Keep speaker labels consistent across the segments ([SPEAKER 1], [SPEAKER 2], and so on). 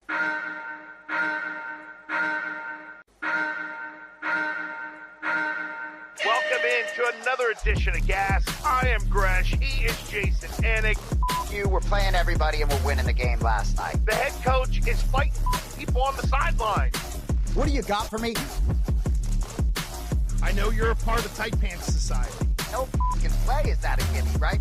[SPEAKER 1] Welcome into another edition of Gas. I am Gresh. He is Jason Anik.
[SPEAKER 2] You were playing everybody and we're winning the game last night.
[SPEAKER 1] The head coach is fighting people on the sidelines.
[SPEAKER 2] What do you got for me?
[SPEAKER 1] I know you're a part of Tight Pants Society.
[SPEAKER 2] No fucking play is that a gimme, right?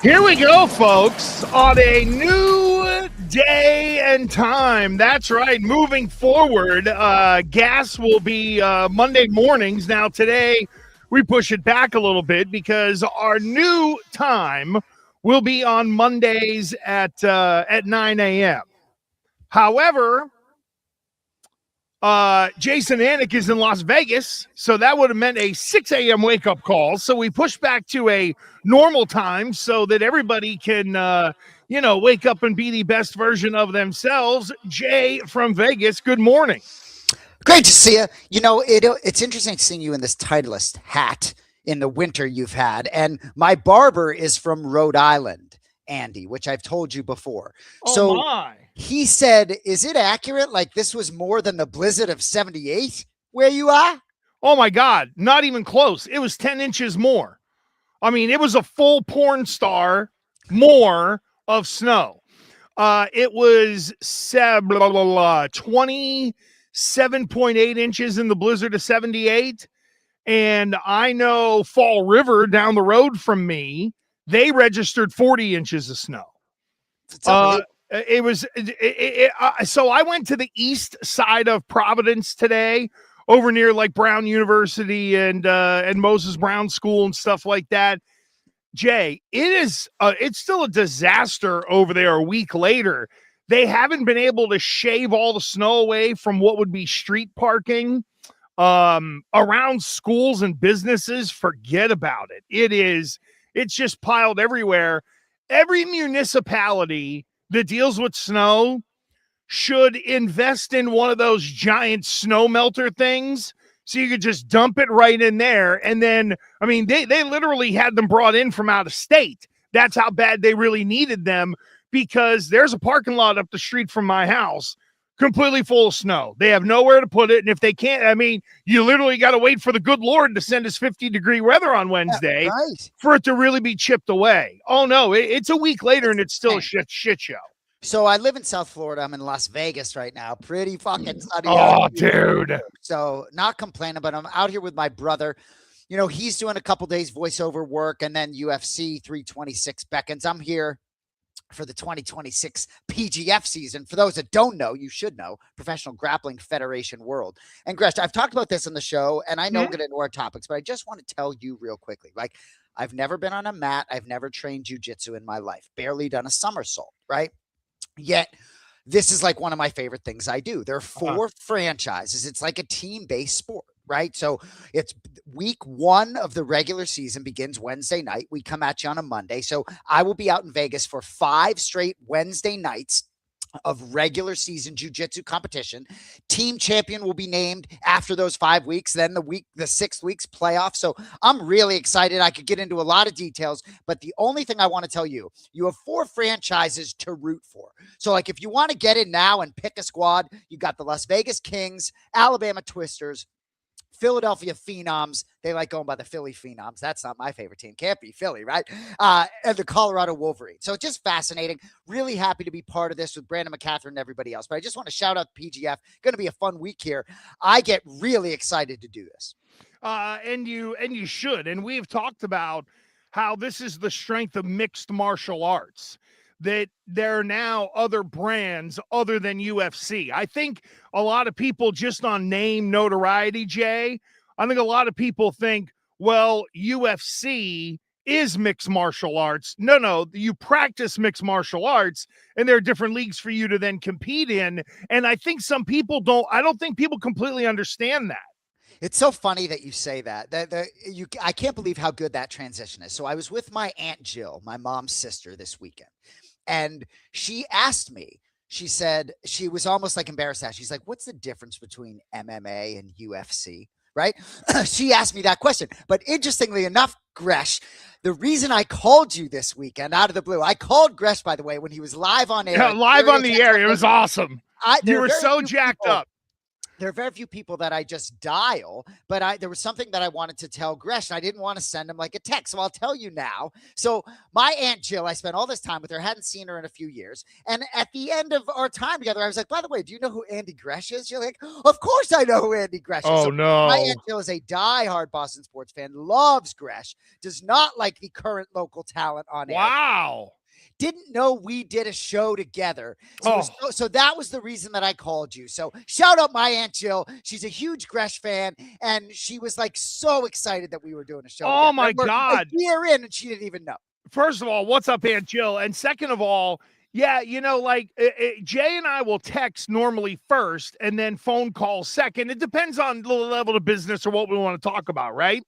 [SPEAKER 1] Here we go, folks, on a new day and time. That's right. Moving forward, Gas will be Monday mornings. Now, today, we push it back a little bit because our new time will be on Mondays at 9 a.m. However, Jason Anik is in Las Vegas, so that would have meant a 6 a.m. wake-up call. So we pushed back to a normal time so that everybody can, wake up and be the best version of themselves. Jay from Vegas, good morning.
[SPEAKER 2] Great to see you. You know, it's interesting seeing you in this Titleist hat in the winter you've had. And my barber is from Rhode Island, Andy, which I've told you before.
[SPEAKER 1] Oh, my.
[SPEAKER 2] He said, is it accurate? Like this was more than the blizzard of 78 where you are?
[SPEAKER 1] Oh, my God. Not even close. It was 10 inches more. I mean, it was a full porn star more of snow. It was 27.8 inches in the blizzard of 78. And I know Fall River down the road from me, they registered 40 inches of snow. So I went to the east side of Providence today, over near like Brown University and Moses Brown School and stuff like that. Jay, it's still a disaster over there a week later. They haven't been able to shave all the snow away from what would be street parking around schools and businesses. Forget about it. It's just piled everywhere. Every municipality that deals with snow should invest in one of those giant snow melter things so you could just dump it right in there. And then, I mean, they literally had them brought in from out of state. That's how bad they really needed them, because there's a parking lot up the street from my house completely full of snow. They have nowhere to put it. And if they can't, I mean, you literally got to wait for the good Lord to send us 50-degree weather on Wednesday for it to really be chipped away. Oh, no, it's a week later and it's still a shit show.
[SPEAKER 2] So I live in South Florida. I'm in Las Vegas right now. Pretty fucking sunny.
[SPEAKER 1] Oh, dude.
[SPEAKER 2] So not complaining, but I'm out here with my brother. You know, he's doing a couple days voiceover work, and then UFC 326 beckons. I'm here for the 2026 PGF season. For those that don't know, you should know, Professional Grappling Federation World. And Gresh, I've talked about this on the show, and I know we'll get into our topics, but I just want to tell you real quickly, like, I've never been on a mat. I've never trained jiu-jitsu in my life, barely done a somersault, right? Yet this is like one of my favorite things I do. There are 4 franchises. It's like a team-based sport, right? So it's week 1 of the regular season begins Wednesday night. We come at you on a Monday. So I will be out in Vegas for 5 straight Wednesday nights of regular season jiu-jitsu competition. Team champion will be named after those 5 weeks. Then the 6 weeks playoff. So I'm really excited. I could get into a lot of details, but the only thing I want to tell you, you have 4 franchises to root for. So like, if you want to get in now and pick a squad, you got the Las Vegas Kings, Alabama Twisters, Philadelphia Phenoms. They like going by the Philly Phenoms. That's not my favorite team. Can't be Philly, right? And the Colorado Wolverines. So it's just fascinating. Really happy to be part of this with Brandon McCaffrey and everybody else. But I just want to shout out PGF. Going to be a fun week here. I get really excited to do this.
[SPEAKER 1] And you should. And we've talked about how this is the strength of mixed martial arts, that there are now other brands other than UFC. I think a lot of people, just on name notoriety, Jay, I think a lot of people think, well, UFC is mixed martial arts. No, you practice mixed martial arts, and there are different leagues for you to then compete in. And I think some people I don't think people completely understand that.
[SPEAKER 2] It's so funny that you say that. I can't believe how good that transition is. So I was with my Aunt Jill, my mom's sister, this weekend. And she asked me, she said, she was almost like embarrassed. She's like, what's the difference between MMA and UFC? right? She asked me that question. But interestingly enough, Gresh, the reason I called you this weekend out of the blue, I called Gresh, by the way, when he was live on air.
[SPEAKER 1] Yeah, live on the air. It was awesome. You were so jacked up.
[SPEAKER 2] There are very few people that I just dial, but there was something that I wanted to tell Gresh, and I didn't want to send him like a text. So I'll tell you now. So my Aunt Jill, I spent all this time with her, hadn't seen her in a few years. And at the end of our time together, I was like, by the way, do you know who Andy Gresh is? You're like, of course I know who Andy Gresh is.
[SPEAKER 1] Oh,
[SPEAKER 2] so
[SPEAKER 1] no.
[SPEAKER 2] My Aunt Jill is a diehard Boston sports fan, loves Gresh, does not like the current local talent on air.
[SPEAKER 1] Wow.
[SPEAKER 2] Didn't know we did a show together. So that was the reason that I called you. So shout out my Aunt Jill. She's a huge Gresh fan, and she was like so excited that we were doing a show.
[SPEAKER 1] Oh, my God.
[SPEAKER 2] A year in, and she didn't even know.
[SPEAKER 1] First of all, what's up, Aunt Jill? And second of all, yeah, Jay and I will text normally first and then phone call second. It depends on the level of business or what we want to talk about, right?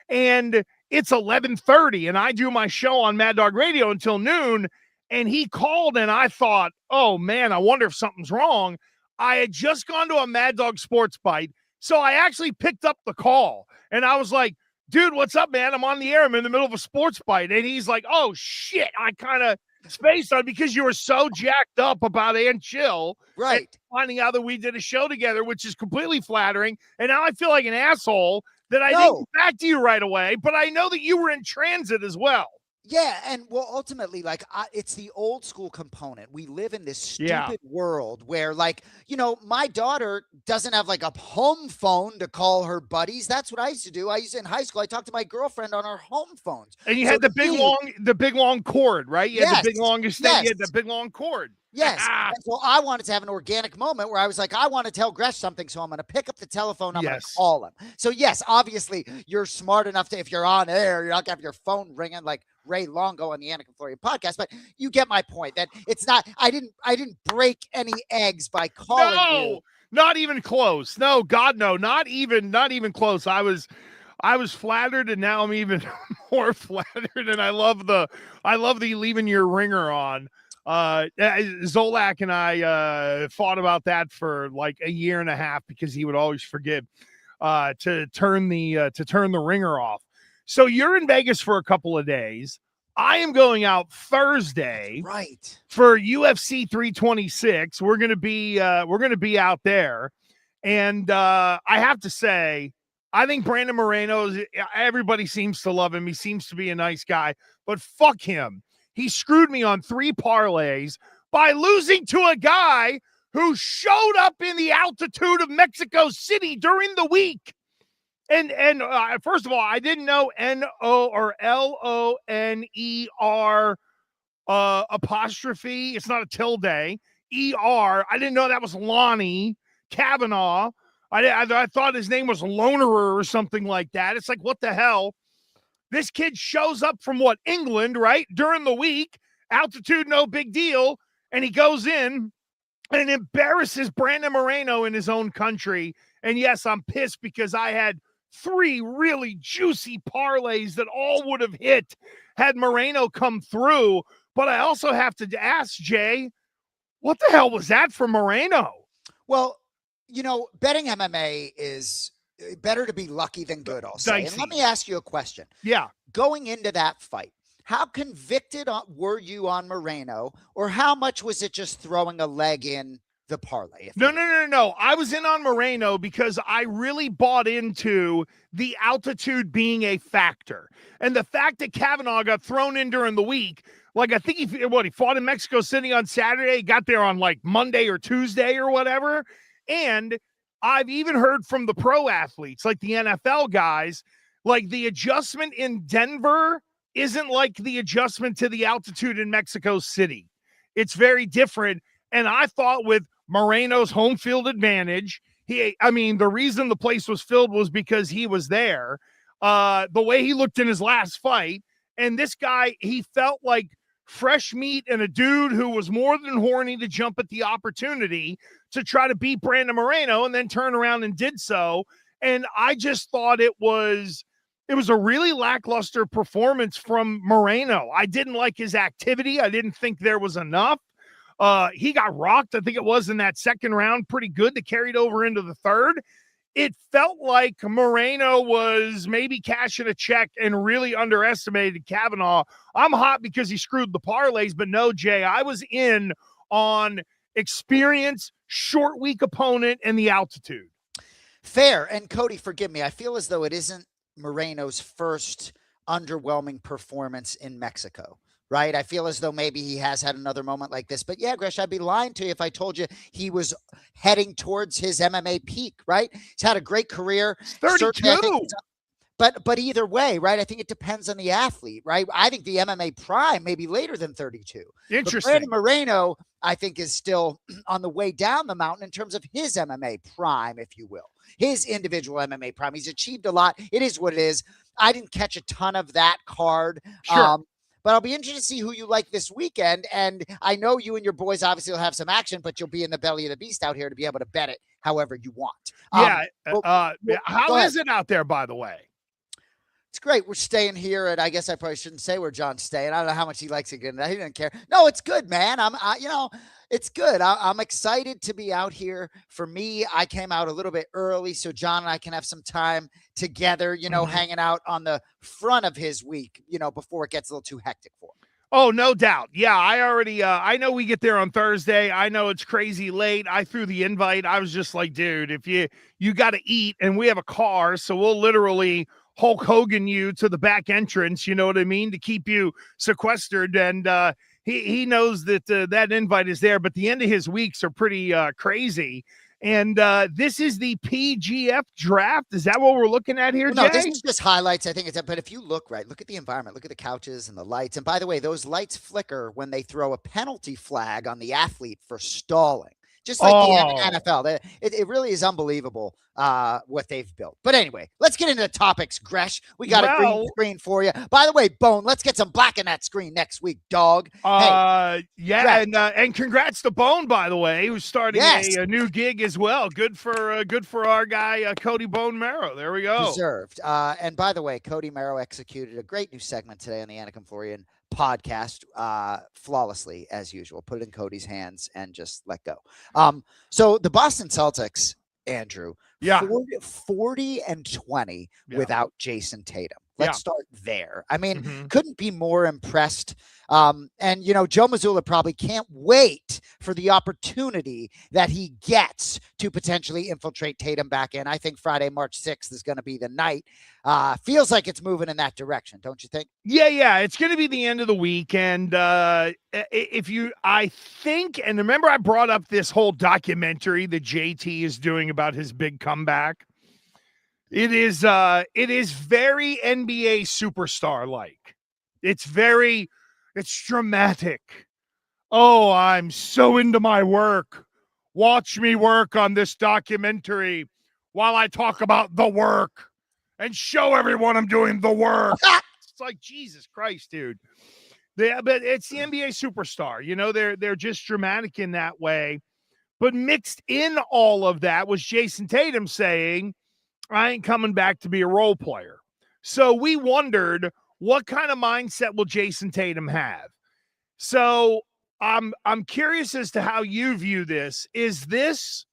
[SPEAKER 1] And it's 11:30, and I do my show on Mad Dog Radio until noon, and he called, and I thought, oh, man, I wonder if something's wrong. I had just gone to a Mad Dog Sports Bite, so I actually picked up the call, and I was like, dude, what's up, man? I'm on the air. I'm in the middle of a sports bite, and he's like, oh, shit. I kind of spaced on because you were so jacked up about Aunt Jill.
[SPEAKER 2] Right.
[SPEAKER 1] Finding out that we did a show together, which is completely flattering, and now I feel like an asshole that I didn't get back to you right away, but I know that you were in transit as well.
[SPEAKER 2] Yeah, and well, ultimately, it's the old school component. We live in this stupid world where, my daughter doesn't have like a home phone to call her buddies. That's what I used to do. In high school, I talked to my girlfriend on our home phones.
[SPEAKER 1] And you had the big long cord, right? You had the big long extent.
[SPEAKER 2] Yes.
[SPEAKER 1] You had the big long cord.
[SPEAKER 2] Yes. And so I wanted to have an organic moment where I was like, I want to tell Gresh something, so I'm going to pick up the telephone. I'm going to call him. So yes, obviously you're smart enough to, if you're on air, you're not going to have your phone ringing like Ray Longo on the Anik and Florian podcast. But you get my point that it's not. I didn't break any eggs by calling you.
[SPEAKER 1] Not even close. No, God, no, not even close. I was flattered, and now I'm even more flattered. And I love the leaving your ringer on. Zolak and I fought about that for like a year and a half because he would always forget to turn the ringer off. So you're in Vegas for a couple of days. I am going out Thursday,
[SPEAKER 2] right,
[SPEAKER 1] for UFC 326. We're gonna be out there, and I have to say, I think Brandon Moreno, everybody seems to love him. He seems to be a nice guy, but fuck him. He screwed me on 3 parlays by losing to a guy who showed up in the altitude of Mexico City during the week. And first of all, I didn't know N-O or L-O-N-E-R apostrophe. It's not a tilde. E-R. I didn't know that was Lonnie Kavanaugh. I thought his name was Lonerer or something like that. It's like, what the hell? This kid shows up from England, right? During the week, altitude, no big deal. And he goes in and embarrasses Brandon Moreno in his own country. And yes, I'm pissed because I had 3 really juicy parlays that all would have hit had Moreno come through. But I also have to ask, Jay, what the hell was that for Moreno?
[SPEAKER 2] Well, betting MMA is better to be lucky than good, I'll say. And let me ask you a question.
[SPEAKER 1] Yeah. Going
[SPEAKER 2] into that fight, how convicted were you on Moreno, or how much was it just throwing a leg in the parlay?
[SPEAKER 1] No. I was in on Moreno because I really bought into the altitude being a factor. And the fact that Kavanaugh got thrown in during the week, like I think he fought in Mexico City on Saturday, got there on like Monday or Tuesday or whatever. And I've even heard from the pro athletes, like the NFL guys, like the adjustment in Denver isn't like the adjustment to the altitude in Mexico City. It's very different. And I thought with Moreno's home field advantage, the reason the place was filled was because he was there. The way he looked in his last fight, and this guy, he felt like fresh meat and a dude who was more than horny to jump at the opportunity to try to beat Brandon Moreno, and then turn around and did so. And I just thought it was a really lackluster performance from Moreno. I didn't like his activity. I didn't think there was enough. He got rocked, I think it was, in that second round pretty good that carried over into the third. it felt like Moreno was maybe cashing a check and really underestimated Kavanaugh. I'm hot because he screwed the parlays, but no, Jay, I was in on experience, short week opponent, and the altitude.
[SPEAKER 2] Fair. And Cody, forgive me, I feel as though it isn't Moreno's first underwhelming performance in Mexico, right? I feel as though maybe he has had another moment like this. But yeah, Gresh, I'd be lying to you if I told you he was heading towards his MMA peak, right? He's had a great career.
[SPEAKER 1] 32.
[SPEAKER 2] But either way, right? I think it depends on the athlete, right? I think the MMA prime may be later than 32.
[SPEAKER 1] Interesting.
[SPEAKER 2] But Brandon Moreno, I think, is still on the way down the mountain in terms of his MMA prime, if you will. His individual MMA prime. He's achieved a lot. It is what it is. I didn't catch a ton of that card.
[SPEAKER 1] Sure.
[SPEAKER 2] But I'll be interested to see who you like this weekend. And I know you and your boys obviously will have some action, but you'll be in the belly of the beast out here to be able to bet it however you want.
[SPEAKER 1] How is it out there, by the way?
[SPEAKER 2] It's great. We're staying here, and I guess I probably shouldn't say where John's staying. I don't know how much he likes it. He didn't care. No, it's good, man. It's good. I'm excited to be out here. For me, I came out a little bit early, so John and I can have some time together, hanging out on the front of his week, before it gets a little too hectic for him.
[SPEAKER 1] Oh, no doubt. Yeah, I already, I know we get there on Thursday. I know it's crazy late. I threw the invite. I was just like, dude, if you got to eat, and we have a car, so we'll literally Hulk Hogan you to the back entrance, you know what I mean, to keep you sequestered. And he knows that that invite is there, but the end of his weeks are pretty crazy. And this is the PGF draft. Is that what we're looking at here, Jay?
[SPEAKER 2] No, this is just highlights. I think it's, but if you look right, look at the environment, look at the couches and the lights. And by the way, those lights flicker when they throw a penalty flag on the athlete for stalling. Just like the NFL. It really is unbelievable what they've built. But anyway, let's get into the topics, Gresh. We got a green screen for you. By the way, Bone, let's get some black in that screen next week, dog.
[SPEAKER 1] And congrats to Bone, by the way, who's starting a new gig as well. Good for our guy, Cody Bone Marrow. There we go.
[SPEAKER 2] Deserved. And by the way, Cody Marrow executed a great new segment today on the Anik and Florian podcast flawlessly as usual. Put it in Cody's hands and just let go. So the Boston Celtics, Andrew, 40-20 without Jason Tatum. Let's start there. I mean, couldn't be more impressed. And, Joe Mazzulla probably can't wait for the opportunity that he gets to potentially infiltrate Tatum back in. I think Friday, March 6th is going to be the night. Feels like it's moving in that direction, don't you think?
[SPEAKER 1] Yeah. It's going to be the end of the week. And I think, and remember I brought up this whole documentary that JT is doing about his big comeback. It is very NBA superstar like. It's dramatic. Oh, I'm so into my work. Watch me work on this documentary while I talk about the work and show everyone I'm doing the work. It's like, Jesus Christ, dude. But it's the NBA superstar. They're just dramatic in that way. But mixed in all of that was Jason Tatum saying, I ain't coming back to be a role player. So we wondered, what kind of mindset will Jason Tatum have? So I'm curious as to how you view this. Is this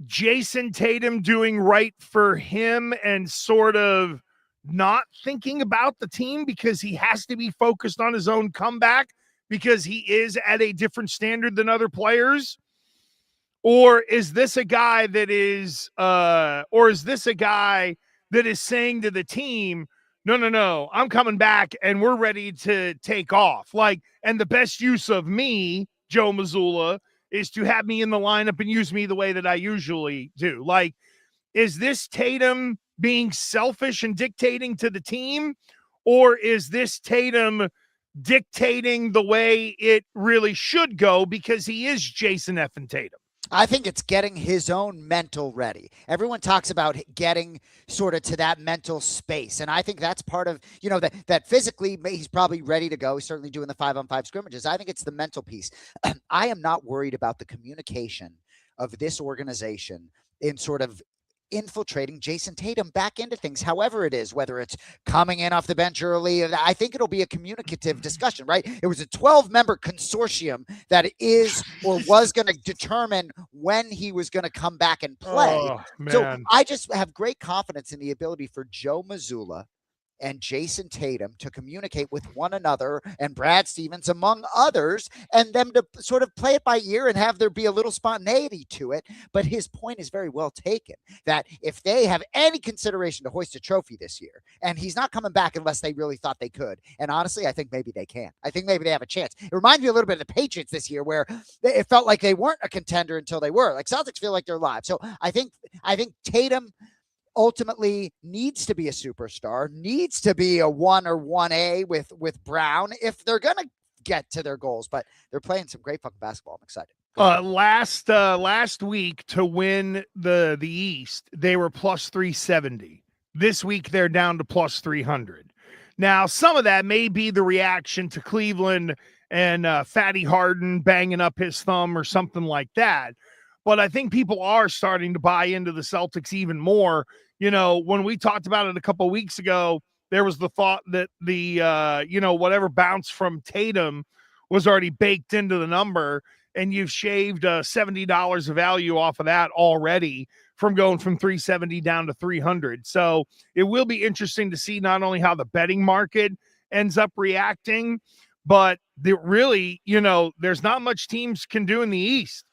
[SPEAKER 1] Jason Tatum doing right for him and sort of not thinking about the team because he has to be focused on his own comeback because he is at a different standard than other players? Or is this a guy that is saying to the team, no, I'm coming back and we're ready to take off. And the best use of me, Joe Mazzulla, is to have me in the lineup and use me the way that I usually do. Is this Tatum being selfish and dictating to the team? Or is this Tatum dictating the way it really should go because he is Jason effing Tatum?
[SPEAKER 2] I think it's getting his own mental ready. Everyone talks about getting sort of to that mental space. And I think that's part of, that physically he's probably ready to go. He's certainly doing the 5-on-5 scrimmages. I think it's the mental piece. I am not worried about the communication of this organization in sort of infiltrating Jason Tatum back into things, however it is, whether it's coming in off the bench early. I think it'll be a communicative discussion, right? It was a 12-member consortium that is or was going to determine when he was going to come back and play.
[SPEAKER 1] Oh,
[SPEAKER 2] so I just have great confidence in the ability for Joe Mazzulla and Jason Tatum to communicate with one another, and Brad Stevens, among others, and them to sort of play it by ear and have there be a little spontaneity to it. But his point is very well taken, that if they have any consideration to hoist a trophy this year, and he's not coming back unless they really thought they could. And honestly, I think maybe they can. I think maybe they have a chance. It reminds me a little bit of the Patriots this year, where it felt like they weren't a contender until they were. Like, Celtics feel like they're live. So I think Tatum ultimately needs to be a superstar, needs to be a 1 or 1A with Brown if they're going to get to their goals. But they're playing some great fucking basketball. I'm excited.
[SPEAKER 1] Last week to win the East, they were plus 370. This week they're down to plus 300. Now, some of that may be the reaction to Cleveland and Fatty Harden banging up his thumb or something like that. But I think people are starting to buy into the Celtics even more. You know, when we talked about it a couple of weeks ago, there was the thought that the, whatever bounce from Tatum was already baked into the number, and you've shaved $70 of value off of that already from going from 370 down to 300. So it will be interesting to see not only how the betting market ends up reacting, but there's not much teams can do in the East.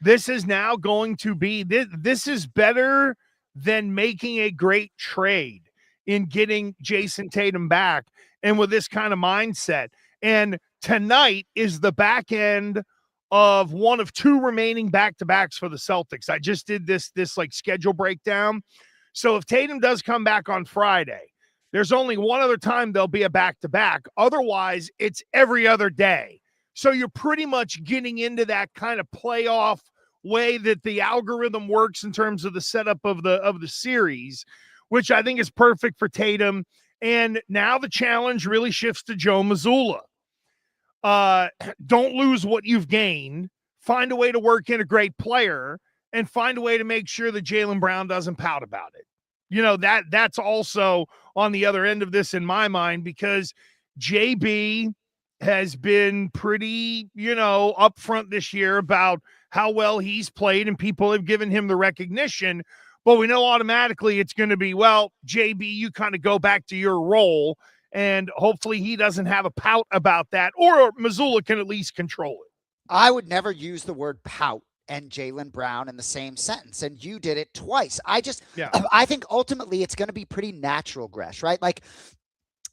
[SPEAKER 1] This is now going to be this is better than making a great trade in getting Jason Tatum back, and with this kind of mindset. And tonight is the back end of one of two remaining back-to-backs for the Celtics. I just did this like schedule breakdown. So if Tatum does come back on Friday, there's only one other time there'll be a back-to-back. Otherwise, it's every other day. So you're pretty much getting into that kind of playoff way that the algorithm works in terms of the setup of the series, which I think is perfect for Tatum. And now the challenge really shifts to Joe Mazzulla. Don't lose what you've gained. Find a way to work in a great player, and find a way to make sure that Jaylen Brown doesn't pout about it. You know, that's also on the other end of this in my mind, because JB has been pretty, upfront this year about how well he's played, and people have given him the recognition. But we know automatically it's going to be, well, JB, you kind of go back to your role, and hopefully he doesn't have a pout about that, or Mazzulla can at least control it.
[SPEAKER 2] I would never use the word pout and Jaylen Brown in the same sentence, and you did it twice. I think ultimately it's going to be pretty natural, Gresh, right? Like,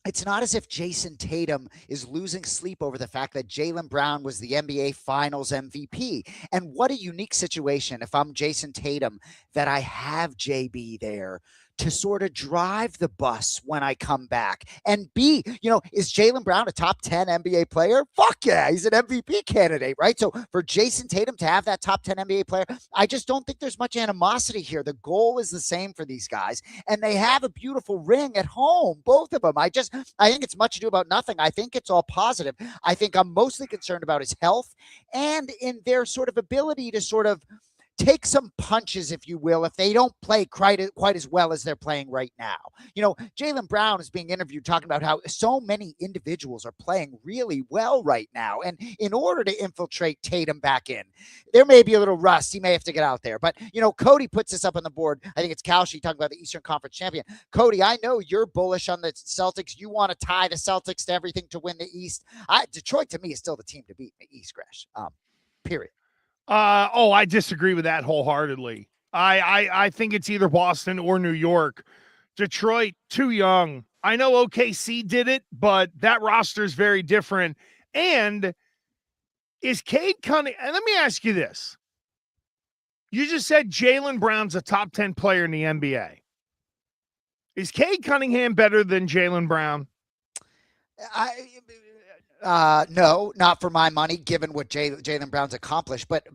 [SPEAKER 2] it's not as if Jason Tatum is losing sleep over the fact that Jaylen Brown was the NBA Finals MVP. And what a unique situation if I'm Jason Tatum that I have JB there to sort of drive the bus when I come back. And B, is Jaylen Brown a top 10 NBA player? Fuck yeah, he's an MVP candidate, right? So for Jason Tatum to have that top 10 NBA player, I just don't think there's much animosity here. The goal is the same for these guys, and they have a beautiful ring at home, both of them. I think it's much ado about nothing. I think it's all positive. I think I'm mostly concerned about his health and in their sort of ability to sort of take some punches, if you will, if they don't play quite as well as they're playing right now. Jaylen Brown is being interviewed talking about how so many individuals are playing really well right now. And in order to infiltrate Tatum back in, there may be a little rust. He may have to get out there. But, Cody puts this up on the board. I think it's Kalshi talking about the Eastern Conference champion. Cody, I know you're bullish on the Celtics. You want to tie the Celtics to everything to win the East. Detroit, to me, is still the team to beat in the East, Gresh. Period.
[SPEAKER 1] I disagree with that wholeheartedly. I think it's either Boston or New York. Detroit, too young. I know OKC did it, but that roster is very different. And is Cade Cunningham, and let me ask you this. You just said Jaylen Brown's a top 10 player in the NBA. Is Cade Cunningham better than Jaylen Brown?
[SPEAKER 2] No, not for my money, given what Jaylen Brown's accomplished. But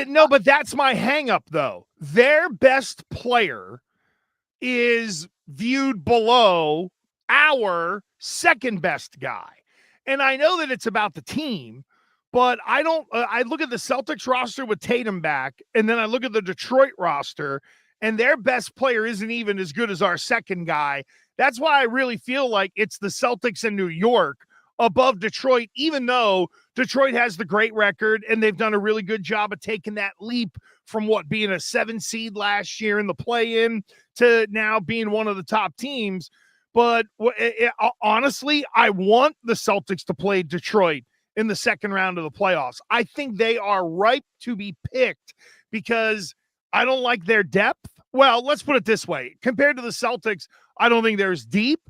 [SPEAKER 1] no, but that's my hang up, though. Their best player is viewed below our second best guy. And I know that it's about the team, but I look at the Celtics roster with Tatum back, and then I look at the Detroit roster, and their best player isn't even as good as our second guy. That's why I really feel like it's the Celtics in New York above Detroit, even though Detroit has the great record and they've done a really good job of taking that leap from being a 7 seed last year in the play-in to now being one of the top teams. But honestly, I want the Celtics to play Detroit in the second round of the playoffs. I think they are ripe to be picked because I don't like their depth. Well, let's put it this way. Compared to the Celtics, I don't think they're as deep.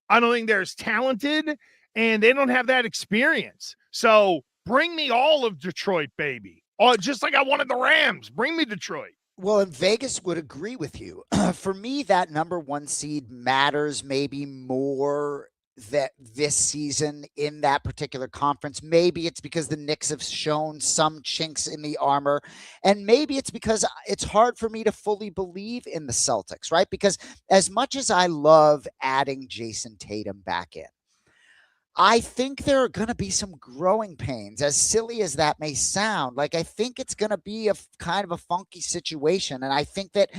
[SPEAKER 1] I don't think they're as talented, and they don't have that experience. So bring me all of Detroit, baby. Just like I wanted the Rams. Bring me Detroit.
[SPEAKER 2] Well, and Vegas would agree with you. For me, that number 1 seed matters maybe more that this season in that particular conference. Maybe it's because the Knicks have shown some chinks in the armor, and maybe it's because it's hard for me to fully believe in the Celtics, right? Because as much as I love adding Jason Tatum back in, I think there are going to be some growing pains, as silly as that may sound. Like, I think it's going to be a kind of a funky situation. And I think that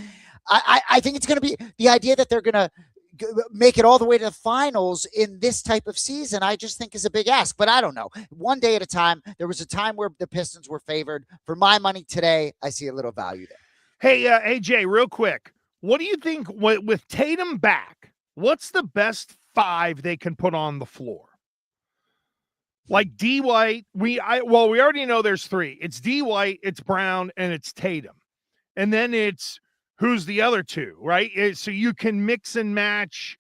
[SPEAKER 2] I think it's going to be the idea that they're going to make it all the way to the finals in this type of season, I just think is a big ask. But I don't know. One day at a time. There was a time where the Pistons were favored. For my money today, I see a little value there.
[SPEAKER 1] Hey, Jay, real quick. What do you think with Tatum back? What's the best 5 they can put on the floor? Like D White, we already know there's 3. It's D White, it's Brown, and it's Tatum. And then it's who's the other 2, right? So you can mix and match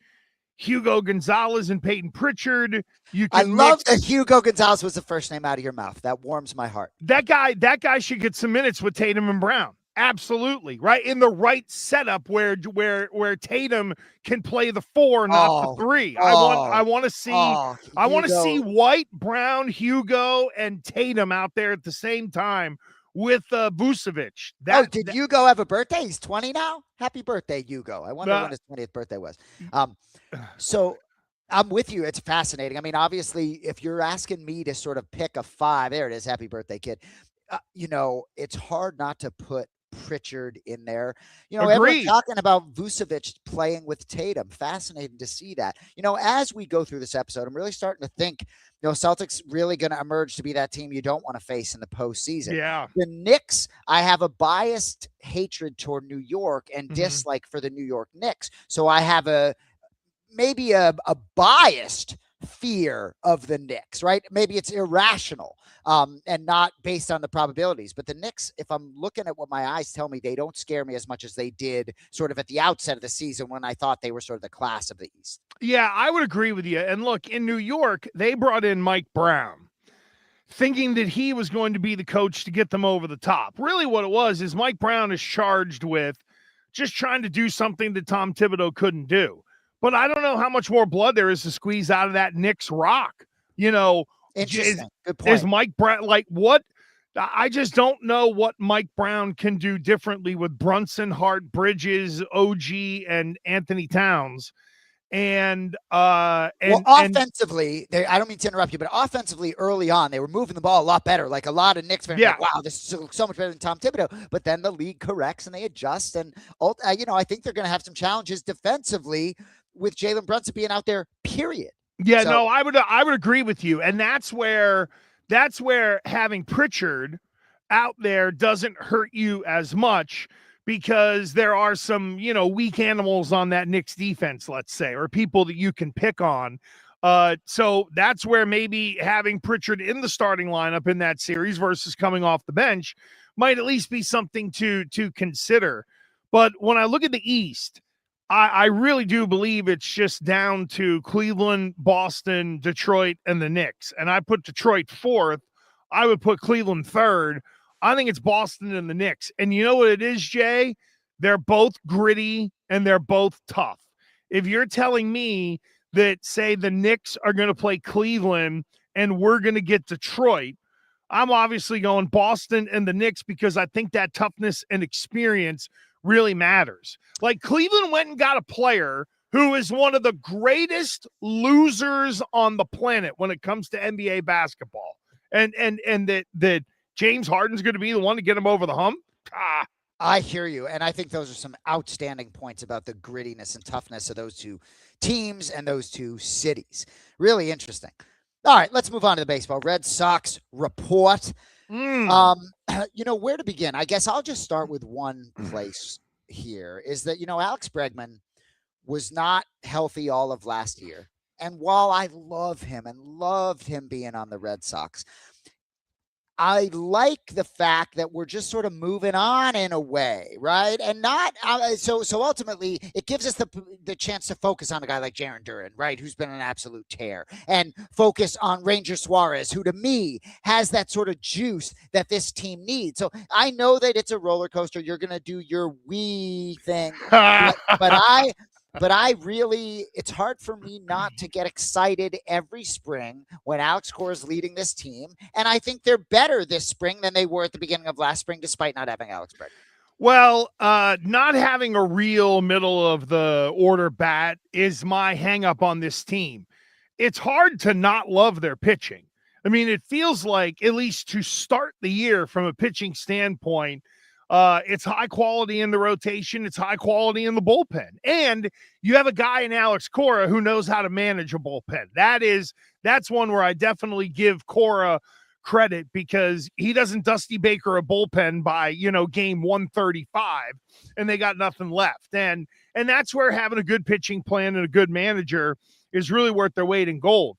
[SPEAKER 1] Hugo Gonzalez and Peyton Pritchard.
[SPEAKER 2] I love that Hugo Gonzalez was the first name out of your mouth. That warms my heart.
[SPEAKER 1] That guy should get some minutes with Tatum and Brown. Absolutely, right? In the right setup where Tatum can play the 4, not the 3. I want to see White, Brown, Hugo, and Tatum out there at the same time with Vucevic.
[SPEAKER 2] Did Hugo have a birthday? He's 20 now? Happy birthday, Hugo. I wonder when his 20th birthday was. So I'm with you. It's fascinating. I mean, obviously, if you're asking me to sort of pick a 5, there it is. Happy birthday, kid. It's hard not to put Pritchard in there. Everyone's talking about Vucevic playing with Tatum. Fascinating to see that. As we go through this episode, I'm really starting to think, Celtics really going to emerge to be that team you don't want to face in the postseason.
[SPEAKER 1] Yeah.
[SPEAKER 2] The Knicks, I have a biased hatred toward New York and dislike for the New York Knicks. So I have maybe a biased fear of the Knicks, right? Maybe it's irrational and not based on the probabilities. But the Knicks, if I'm looking at what my eyes tell me, they don't scare me as much as they did sort of at the outset of the season when I thought they were sort of the class of the East.
[SPEAKER 1] Yeah, I would agree with you. And look, in New York, they brought in Mike Brown, thinking that he was going to be the coach to get them over the top. Really what it was is Mike Brown is charged with just trying to do something that Tom Thibodeau couldn't do. But I don't know how much more blood there is to squeeze out of that Knicks rock.
[SPEAKER 2] Interesting. Good point.
[SPEAKER 1] Is Mike Brown what? I just don't know what Mike Brown can do differently with Brunson, Hart, Bridges, OG, and Anthony Towns. And
[SPEAKER 2] offensively, I don't mean to interrupt you, but offensively early on, they were moving the ball a lot better. Like a lot of Knicks fans, like, wow, this is so much better than Tom Thibodeau. But then the league corrects and they adjust. And, I think they're going to have some challenges defensively with Jalen Brunson being out there, period.
[SPEAKER 1] Yeah, no, I would agree with you. And that's where having Pritchard out there doesn't hurt you as much, because there are some, weak animals on that Knicks defense, let's say, or people that you can pick on. So that's where maybe having Pritchard in the starting lineup in that series versus coming off the bench might at least be something to consider. But when I look at the East, I really do believe it's just down to Cleveland, Boston, Detroit, and the Knicks. And I put Detroit 4th. I would put Cleveland 3rd. I think it's Boston and the Knicks. And you know what it is, Jay? They're both gritty and they're both tough. If you're telling me that, say, the Knicks are going to play Cleveland and we're going to get Detroit, I'm obviously going Boston and the Knicks because I think that toughness and experience really matters. Like, Cleveland went and got a player who is one of the greatest losers on the planet when it comes to NBA basketball. And that James Harden's going to be the one to get him over the hump.
[SPEAKER 2] I hear you. And I think those are some outstanding points about the grittiness and toughness of those two teams and those two cities. Really interesting. All right, let's move on to the baseball. Red Sox report. Where to begin? I guess I'll just start with one place here is that, Alex Bregman was not healthy all of last year. And while I love him and loved him being on the Red Sox, I like the fact that we're just sort of moving on in a way, right? And not so ultimately it gives us the chance to focus on a guy like Jarren Duran, right, who's been an absolute tear, and focus on Ranger Suarez, who to me has that sort of juice that this team needs. So I know that it's a roller coaster. You're going to do your wee thing, but I really, it's hard for me not to get excited every spring when Alex Cora is leading this team. And I think they're better this spring than they were at the beginning of last spring, despite not having Alex Bregman.
[SPEAKER 1] Well, not having a real middle of the order bat is my hang up on this team. It's hard to not love their pitching. I mean, it feels like, at least to start the year from a pitching standpoint, it's high quality in the rotation. It's high quality in the bullpen. And you have a guy in Alex Cora who knows how to manage a bullpen. That's one where I definitely give Cora credit, because he doesn't Dusty Baker a bullpen by, game 135 and they got nothing left. And that's where having a good pitching plan and a good manager is really worth their weight in gold.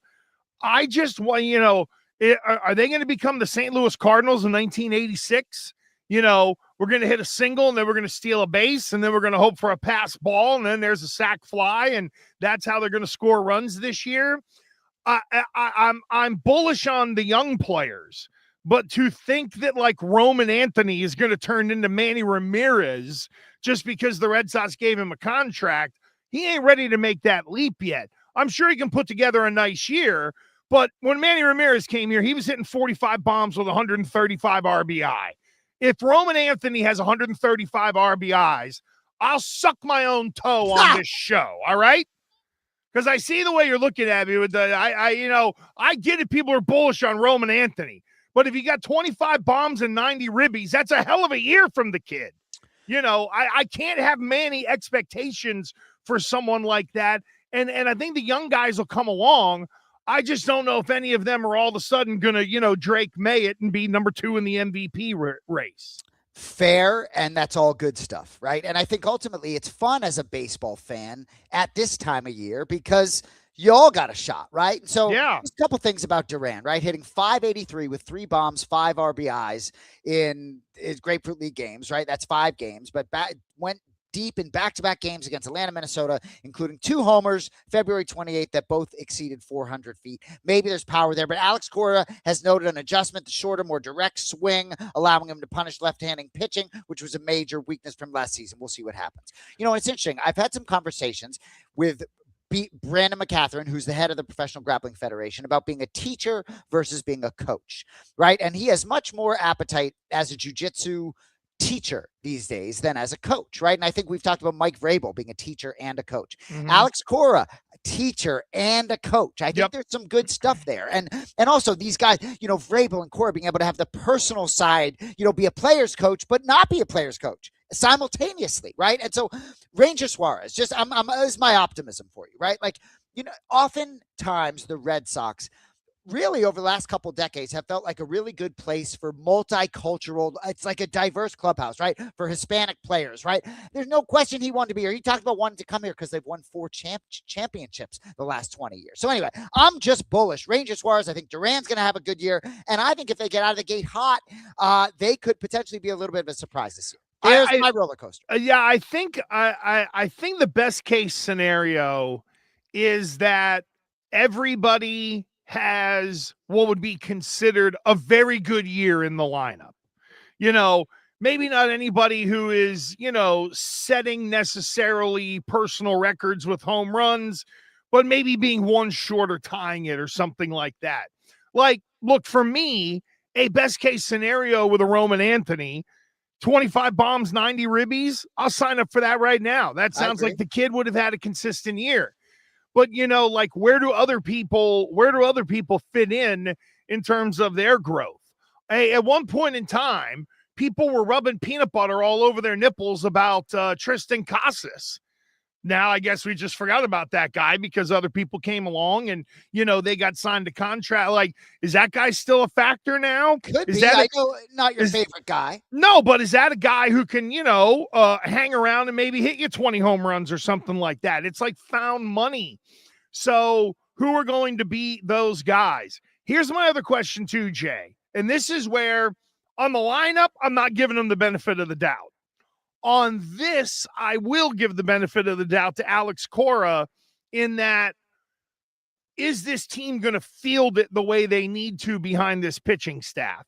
[SPEAKER 1] I just want, are they going to become the St. Louis Cardinals in 1986? We're going to hit a single and then we're going to steal a base and then we're going to hope for a pass ball and then there's a sac fly and that's how they're going to score runs this year. I'm bullish on the young players, but to think that like Roman Anthony is going to turn into Manny Ramirez just because the Red Sox gave him a contract, he ain't ready to make that leap yet. I'm sure he can put together a nice year, but when Manny Ramirez came here, he was hitting 45 bombs with 135 RBI. If Roman Anthony has 135 RBIs, I'll suck my own toe on this show. All right. Because I see the way you're looking at me with I get it. People are bullish on Roman Anthony, but if you got 25 bombs and 90 ribbies, that's a hell of a year from the kid. I can't have many expectations for someone like that. And I think the young guys will come along. I just don't know if any of them are all of a sudden going to, Drake May it and be number 2 in the MVP race.
[SPEAKER 2] Fair, and that's all good stuff, right? And I think ultimately it's fun as a baseball fan at this time of year because you all got a shot, right? So There's a couple things about Duran, right? Hitting .583 with 3 bombs, 5 RBIs in his Grapefruit League games, right? That's 5 games, but went deep in back-to-back games against Atlanta, Minnesota, including 2 homers, February 28th, that both exceeded 400 feet. Maybe there's power there, but Alex Cora has noted an adjustment to shorter, more direct swing, allowing him to punish left-handing pitching, which was a major weakness from last season. We'll see what happens. It's interesting. I've had some conversations with Brandon McCatherine, who's the head of the Professional Grappling Federation, about being a teacher versus being a coach, right? And he has much more appetite as a jiu-jitsu teacher these days than as a coach, right? And I think we've talked about Mike Vrabel being a teacher and a coach. Mm-hmm. Alex Cora, a teacher and a coach. I think there's some good stuff there. And also these guys, Vrabel and Cora being able to have the personal side, be a player's coach, but not be a player's coach simultaneously, right? And so Ranger Suarez, this is my optimism for you, right? Like, oftentimes the Red Sox really over the last couple decades have felt like a really good place for multicultural. It's like a diverse clubhouse, right? For Hispanic players, right? There's no question he wanted to be here. He talked about wanting to come here because they've won 4 championships the last 20 years. So anyway, I'm just bullish. Ranger Suarez, I think Duran's going to have a good year. And I think if they get out of the gate hot, they could potentially be a little bit of a surprise this year. There's my roller coaster.
[SPEAKER 1] I think I think the best case scenario is that everybody has what would be considered a very good year in the lineup. Maybe not anybody who is, setting necessarily personal records with home runs, but maybe being one short or tying it or something like that. Like, look, for me, a best case scenario with a Roman Anthony, 25 bombs, 90 ribbies, I'll sign up for that right now. That sounds like the kid would have had a consistent year. But, like, where do other people fit in terms of their growth? At one point in time, people were rubbing peanut butter all over their nipples about Tristan Casas. Now, I guess we just forgot about that guy because other people came along and, they got signed to contract. Like, is that guy still a factor now?
[SPEAKER 2] Could
[SPEAKER 1] is
[SPEAKER 2] be.
[SPEAKER 1] That
[SPEAKER 2] I know not your favorite guy.
[SPEAKER 1] No, but is that a guy who can, hang around and maybe hit you 20 home runs or something like that? It's like found money. So who are going to be those guys? Here's my other question too, Jay. And this is where on the lineup, I'm not giving them the benefit of the doubt. On this, I will give the benefit of the doubt to Alex Cora in that, is this team going to field it the way they need to behind this pitching staff?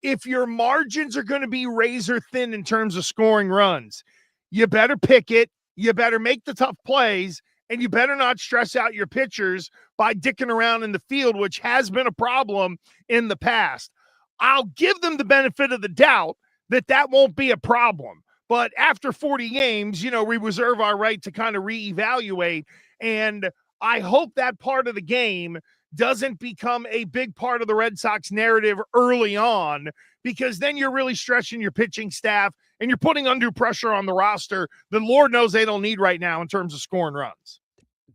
[SPEAKER 1] If your margins are going to be razor thin in terms of scoring runs, you better pick it, you better make the tough plays, and you better not stress out your pitchers by dicking around in the field, which has been a problem in the past. I'll give them the benefit of the doubt that won't be a problem. But after 40 games, we reserve our right to kind of reevaluate. And I hope that part of the game doesn't become a big part of the Red Sox narrative early on, because then you're really stretching your pitching staff and you're putting undue pressure on the roster that Lord knows they don't need right now in terms of scoring runs.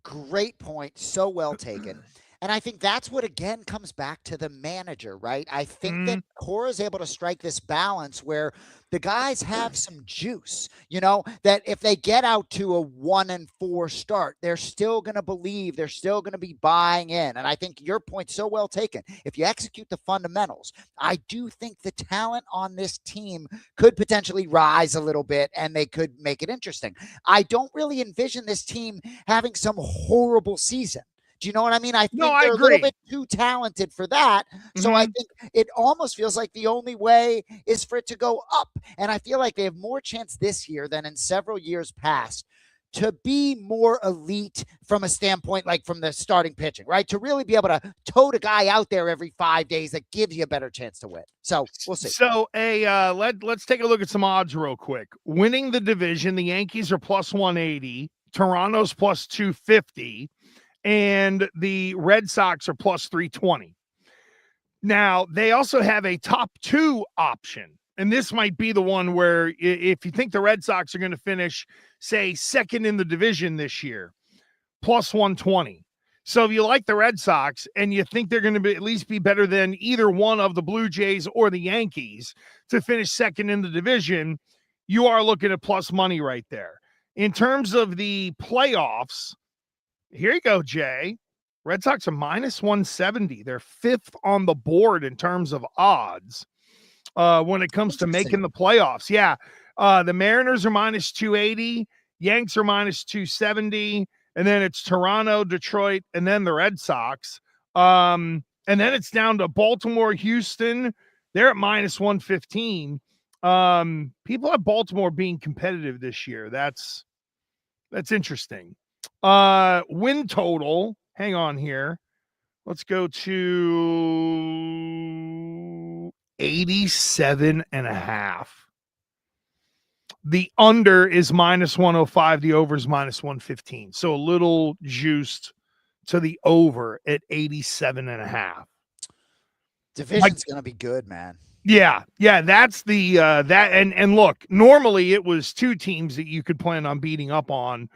[SPEAKER 2] Great point. So well taken. And I think that's what, again, comes back to the manager, right? I think that Cora is able to strike this balance where the guys have some juice, that if they get out to a 1-4 start, they're still going to believe, they're still going to be buying in. And I think your point's so well taken. If you execute the fundamentals, I do think the talent on this team could potentially rise a little bit and they could make it interesting. I don't really envision this team having some horrible season. Do you know what I mean? I think they're a little bit too talented for that. So I think it almost feels like the only way is for it to go up. And I feel like they have more chance this year than in several years past to be more elite from a standpoint, like from the starting pitching, right? To really be able to tote a guy out there every 5 days that gives you a better chance to win. So we'll see.
[SPEAKER 1] So let's take a look at some odds real quick. Winning the division, the Yankees are plus 180, Toronto's plus 250. And the Red Sox are plus 320. Now, they also have a top 2 option. And this might be the one where if you think the Red Sox are going to finish, say, second in the division this year, plus 120. So if you like the Red Sox and you think they're going to at least be better than either one of the Blue Jays or the Yankees to finish second in the division, you are looking at plus money right there. In terms of the playoffs, here you go, Jay. Red Sox are minus 170. They're 5th on the board in terms of odds when it comes to making the playoffs. Yeah. The Mariners are minus 280. Yanks are minus 270. And then it's Toronto, Detroit, and then the Red Sox. And then it's down to Baltimore, Houston. They're at minus 115. People have Baltimore being competitive this year. That's interesting. Win total, hang on here, let's go to 87.5. The under is minus 105, the over is minus 115, so a little juiced to the over at 87.5.
[SPEAKER 2] Division's gonna be good, man.
[SPEAKER 1] Yeah, that's the that and look, normally it was 2 teams that you could plan on beating up on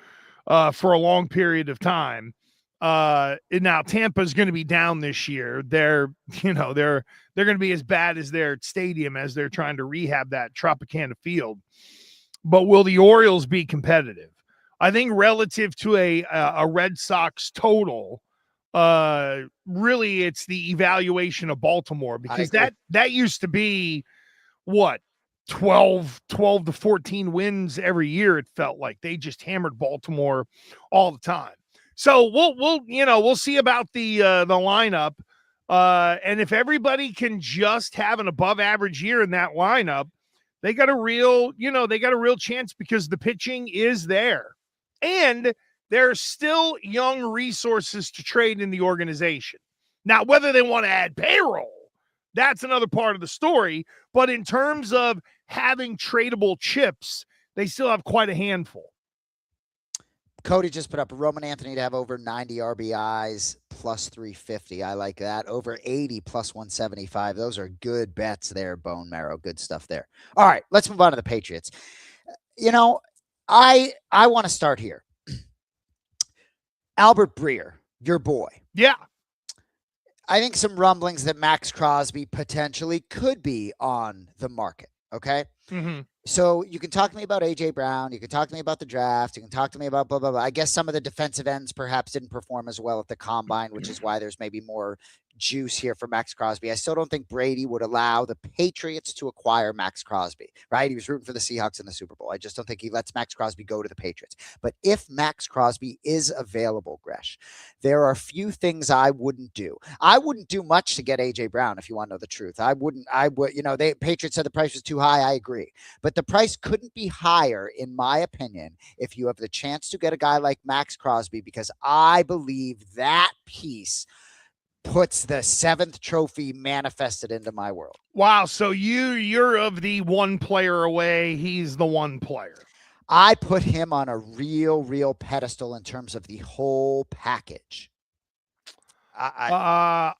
[SPEAKER 1] for a long period of time. Now Tampa's going to be down this year. They're going to be as bad as their stadium as they're trying to rehab that Tropicana field. But will the Orioles be competitive? I think relative to a Red Sox total, really it's the evaluation of Baltimore, because that used to be what? 12 to 14 wins every year. It felt like they just hammered Baltimore all the time. So we'll see about the lineup. And if everybody can just have an above average year in that lineup, they got a real chance, because the pitching is there and there are still young resources to trade in the organization. Now, whether they want to add payroll, that's another part of the story. But in terms of having tradable chips, they still have quite a handful.
[SPEAKER 2] Cody just put up Roman Anthony to have over 90 RBIs, plus 350. I like that. Over 80 plus 175. Those are good bets there, Bone Marrow. Good stuff there. All right, let's move on to the Patriots. You know, I want to start here. Albert Breer, your boy.
[SPEAKER 1] Yeah.
[SPEAKER 2] I think some rumblings that Max Crosby potentially could be on the market. Okay.
[SPEAKER 1] Mm-hmm.
[SPEAKER 2] So you can talk to me about A.J. Brown. You can talk to me about the draft. You can talk to me about blah, blah, blah. I guess some of the defensive ends perhaps didn't perform as well at the combine, which is why there's maybe more juice here for Max Crosby. I still don't think Brady would allow the Patriots to acquire Max Crosby, right? He was rooting for the Seahawks in the Super Bowl. I just don't think he lets Max Crosby go to the Patriots. But if Max Crosby is available, Gresh, there are a few things I wouldn't do. I wouldn't do much to get A.J. Brown, if you want to know the truth. I would, Patriots said the price was too high. I agree. But the price couldn't be higher, in my opinion, if you have the chance to get a guy like Max Crosby, because I believe that piece puts the 7th trophy manifested into my world.
[SPEAKER 1] Wow. So you're of the one player away. He's the one player.
[SPEAKER 2] I put him on a real pedestal in terms of the whole package.
[SPEAKER 1] I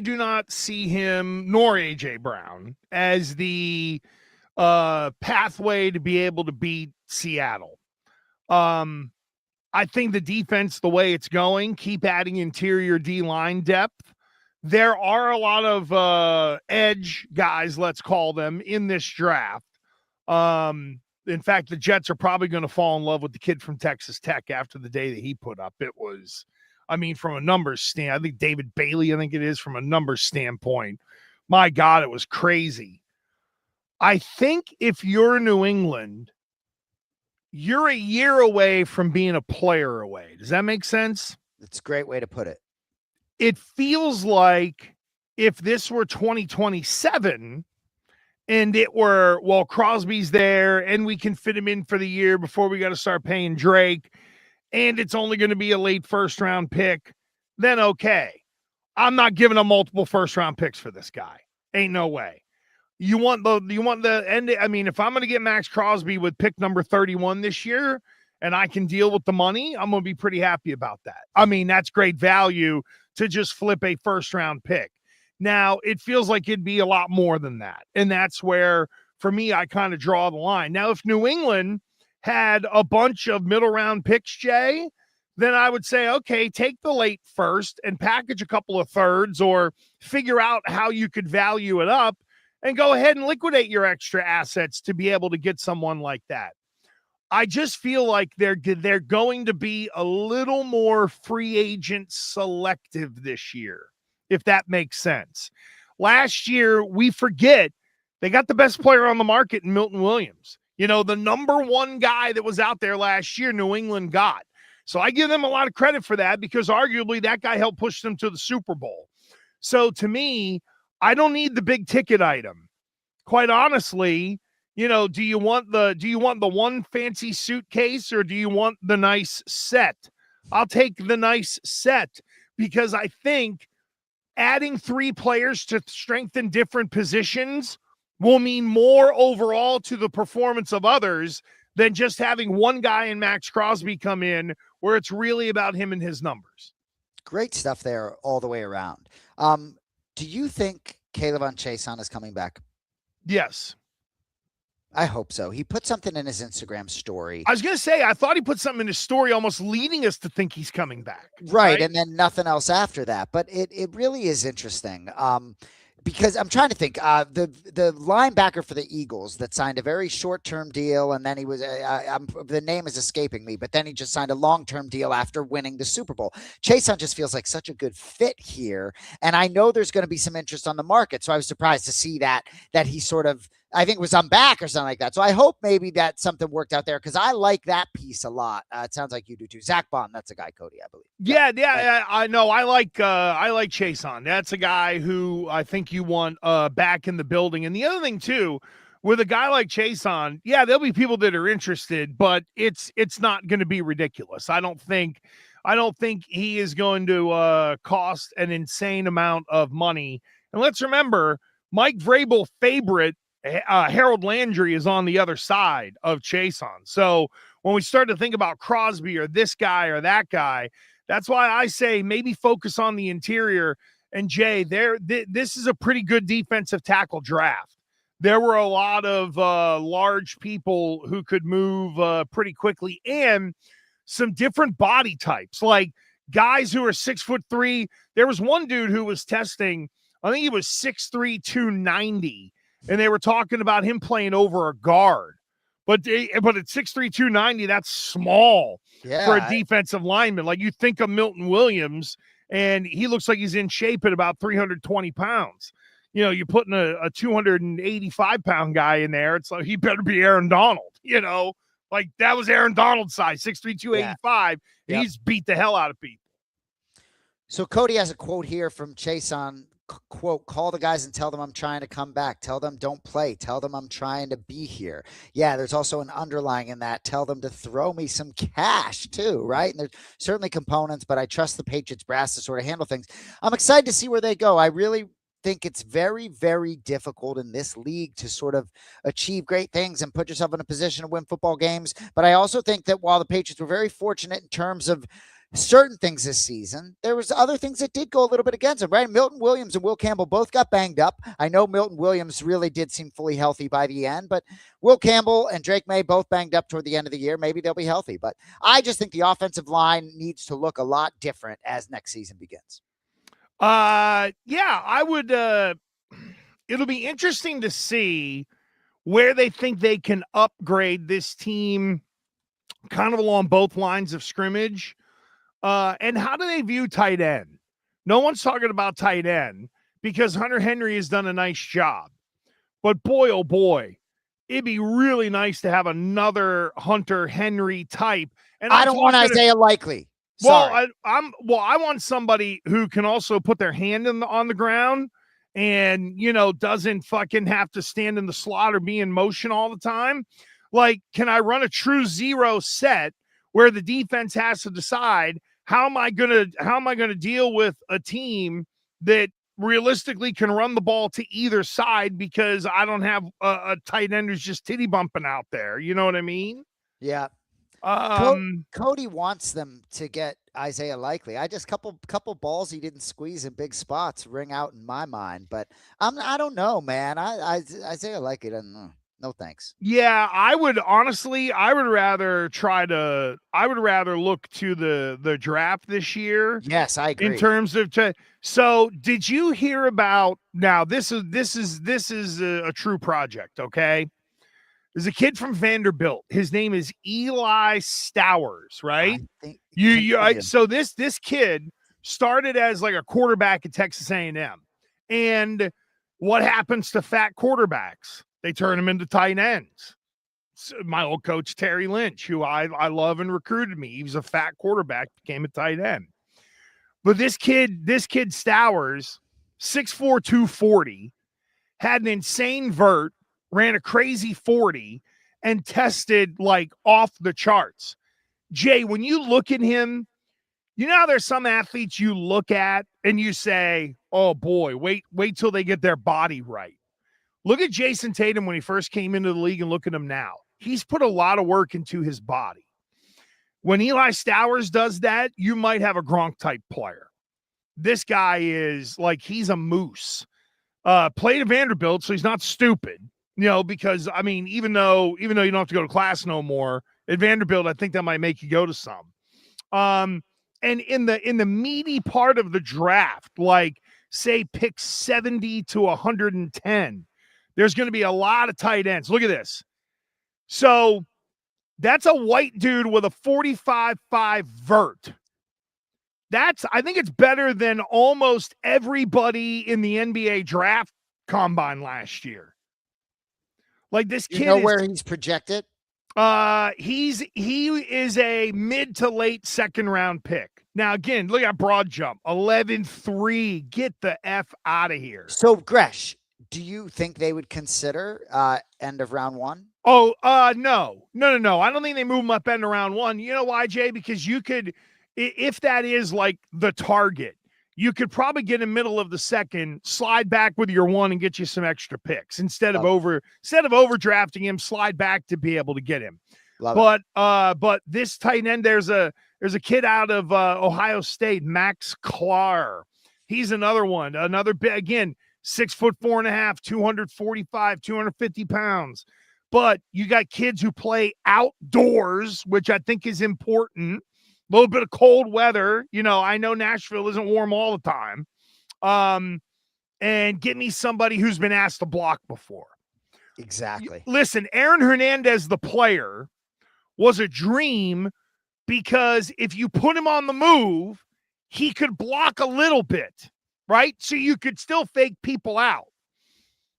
[SPEAKER 1] do not see him nor AJ Brown as the pathway to be able to beat Seattle. I think the defense, the way it's going, keep adding interior D-line depth. There are a lot of edge guys, let's call them, in this draft. In fact, the Jets are probably going to fall in love with the kid from Texas Tech after the day that he put up. It was, from a numbers stand, I think David Bailey, from a numbers standpoint. My God, it was crazy. I think if you're New England, you're a year away from being a player away. Does that make sense?
[SPEAKER 2] That's a great way to put it.
[SPEAKER 1] It feels like if this were 2027 and it were, well, Crosby's there and we can fit him in for the year before we got to start paying Drake, and it's only going to be a late first-round pick, then okay. I'm not giving up multiple first-round picks for this guy. Ain't no way. You want the end. If I'm going to get Max Crosby with pick number 31 this year and I can deal with the money, I'm going to be pretty happy about that. That's great value to just flip a first round pick. Now it feels like it'd be a lot more than that. And that's where, for me, I kind of draw the line. Now, if New England had a bunch of middle round picks, Jay, then I would say, okay, take the late first and package a couple of thirds or figure out how you could value it up and go ahead and liquidate your extra assets to be able to get someone like that. I just feel like they're going to be a little more free agent selective this year, if that makes sense. Last year, we forget they got the best player on the market in Milton Williams. The number one guy that was out there last year, New England got. So I give them a lot of credit for that because arguably that guy helped push them to the Super Bowl. So to me, I don't need the big ticket item. Quite honestly, do you want the one fancy suitcase or do you want the nice set? I'll take the nice set because I think adding 3 players to strengthen different positions will mean more overall to the performance of others than just having one guy in Max Crosby come in where it's really about him and his numbers.
[SPEAKER 2] Great stuff there all the way around. Do you think K'Lavon Chaisson is coming back?
[SPEAKER 1] Yes.
[SPEAKER 2] I hope so. He put something in his Instagram story.
[SPEAKER 1] I was going to say, I thought he put something in his story almost leading us to think he's coming back.
[SPEAKER 2] Right. And then nothing else after that. But it really is interesting. Because I'm trying to think, the linebacker for the Eagles that signed a very short-term deal, and then he was the name is escaping me, but then he just signed a long-term deal after winning the Super Bowl. Chaisson just feels like such a good fit here, and I know there's going to be some interest on the market, so I was surprised to see that he sort of, I think, was on back or something like that. So I hope maybe that something worked out there because I like that piece a lot. It sounds like you do too. Zach Bond, that's a guy, Cody, I believe.
[SPEAKER 1] Yeah, I know. I like Chaisson. That's a guy who I think you want back in the building. And the other thing too, with a guy like Chaisson, yeah, there'll be people that are interested, but it's not going to be ridiculous. I don't think he is going to cost an insane amount of money. And let's remember, Mike Vrabel favorite Harold Landry is on the other side of Chaisson. So when we start to think about Crosby or this guy or that guy, That's why I say maybe focus on the interior. And Jay, this is a pretty good defensive tackle draft. There were a lot of large people who could move pretty quickly, and some different body types, like guys who are 6'3". There was one dude who was testing, I think he was 6'3", 290, and they were talking about him playing over a guard. But at 6'3", 290, that's small for a defensive lineman. Like, you think of Milton Williams, and he looks like he's in shape at about 320 pounds. You know, you're putting a 285-pound guy in there. It's like, he better be Aaron Donald, you know. Like, that was Aaron Donald's size, 6'3", 285. Yeah. He's beat the hell out of people.
[SPEAKER 2] So Cody has a quote here from Jason, quote, "Call the guys and tell them I'm trying to come back. Tell them don't play. Tell them I'm trying to be here." Yeah, there's also an underlying in that. Tell them to throw me some cash too, right? And there's certainly components, but I trust the Patriots brass to sort of handle things. I'm excited to see where they go. I really think it's very, very difficult in this league to sort of achieve great things and put yourself in a position to win football games. But I also think that while the Patriots were very fortunate in terms of certain things this season, there was other things that did go a little bit against them, right? Milton Williams and Will Campbell both got banged up. I know Milton Williams really did seem fully healthy by the end, but Will Campbell and Drake May both banged up toward the end of the year. Maybe they'll be healthy, but I just think the offensive line needs to look a lot different as next season begins.
[SPEAKER 1] Yeah, I would, it'll be interesting to see where they think they can upgrade this team kind of along both lines of scrimmage. And how do they view tight end? No one's talking about tight end because Hunter Henry has done a nice job. But boy, oh boy, it'd be really nice to have another Hunter Henry type. And
[SPEAKER 2] I don't want Isaiah Likely.
[SPEAKER 1] Well, I want somebody who can also put their hand on the ground and, you know, doesn't fucking have to stand in the slot or be in motion all the time. Like, can I run a true zero set where the defense has to decide how am I gonna deal with a team that realistically can run the ball to either side because I don't have a tight end who's just titty bumping out there. You know what I mean?
[SPEAKER 2] Yeah. Cody wants them to get Isaiah Likely. I just couple balls he didn't squeeze in big spots ring out in my mind, but I don't know, man. Isaiah Likely doesn't know. No thanks.
[SPEAKER 1] Yeah, I would rather look to the draft this year.
[SPEAKER 2] Yes, I agree.
[SPEAKER 1] In terms of so did you hear about, now this is a true project, okay? There's a kid from Vanderbilt. His name is Eli Stowers, right? So this kid started as like a quarterback at Texas A&M. And what happens to fat quarterbacks? They turn him into tight ends. So my old coach, Terry Lynch, who I love and recruited me, he was a fat quarterback, became a tight end. But this kid Stowers, 6'4", 240, had an insane vert, ran a crazy 40, and tested like off the charts. Jay, when you look at him, you know how there's some athletes you look at and you say, oh boy, wait till they get their body right. Look at Jason Tatum when he first came into the league and look at him now. He's put a lot of work into his body. When Eli Stowers does that, you might have a Gronk type player. This guy is like, he's a moose. Played at Vanderbilt, so he's not stupid, you know, because I mean, even though you don't have to go to class no more at Vanderbilt, I think that might make you go to some. And in the meaty part of the draft, like say pick 70 to 110, there's going to be a lot of tight ends. Look at this. So that's a white dude with a 45.5 vert. I think it's better than almost everybody in the NBA draft combine last year. Like this kid,
[SPEAKER 2] where he's projected?
[SPEAKER 1] He is a mid to late second round pick. Now, again, look at broad jump, 11.3. Get the F out of here.
[SPEAKER 2] So, Gresh, do you think they would consider end of round one?
[SPEAKER 1] Oh, no. I don't think they move him up end of round one. You know why, Jay? Because you could, if that is like the target, you could probably get in middle of the second, slide back with your one and get you some extra picks instead of overdrafting him, slide back to be able to get him. But this tight end, there's a There's a kid out of Ohio State, Max Klar. He's another one, another big, again, 6'4.5", 245, 250 pounds. But you got kids who play outdoors, which I think is important. A little bit of cold weather. You know, I know Nashville isn't warm all the time. And get me somebody who's been asked to block before.
[SPEAKER 2] Exactly.
[SPEAKER 1] Listen, Aaron Hernandez, the player, was a dream because if you put him on the move, he could block a little bit, right? So you could still fake people out.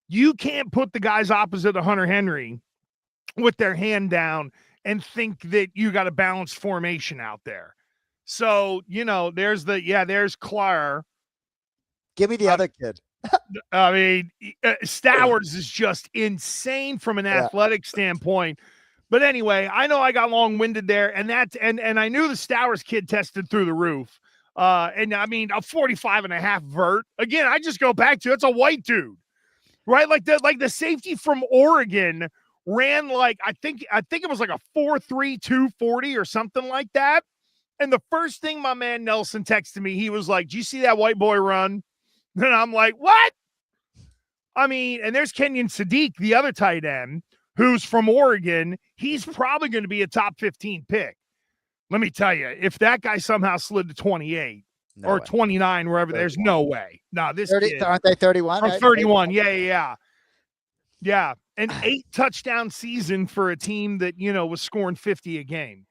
[SPEAKER 1] You can't put the guys opposite of Hunter Henry with their hand down and think that you got a balanced formation out there. So, you know, there's Klar.
[SPEAKER 2] Give me the other kid.
[SPEAKER 1] I mean, Stowers is just insane from an athletic standpoint. But anyway, I know I got long-winded there, and I knew the Stowers kid tested through the roof. And I mean, a 45.5 vert. Again, I just go back to it's a white dude, right? Like the safety from Oregon ran like I think it was like a 4.3 240 or something like that. And the first thing my man Nelson texted me, he was like, "Do you see that white boy run?" And I'm like, "What?" I mean, and there's Kenyon Sadiq, the other tight end, who's from Oregon. He's probably going to be a top 15 pick. Let me tell you, if that guy somehow slid to 28 or 29, wherever, 31. There's no way. No, this
[SPEAKER 2] 30,
[SPEAKER 1] kid.
[SPEAKER 2] Aren't they 31?
[SPEAKER 1] Right? 31. Yeah. An 8 touchdown season for a team that, you know, was scoring 50 a game.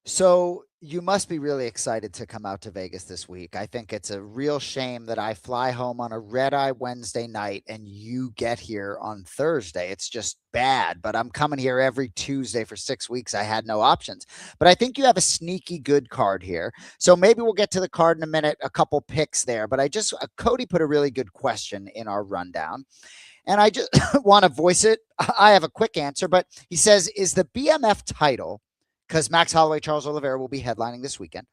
[SPEAKER 2] So you must be really excited to come out to Vegas this week. I think it's a real shame that I fly home on a red-eye Wednesday night and you get here on Thursday. It's just bad, but I'm coming here every Tuesday for 6 weeks. I had no options, but I think you have a sneaky good card here. So maybe we'll get to the card in a minute, a couple picks there, but Cody put a really good question in our rundown. And I just want to voice it. I have a quick answer, but he says, is the BMF title, because Max Holloway, Charles Oliveira will be headlining this weekend,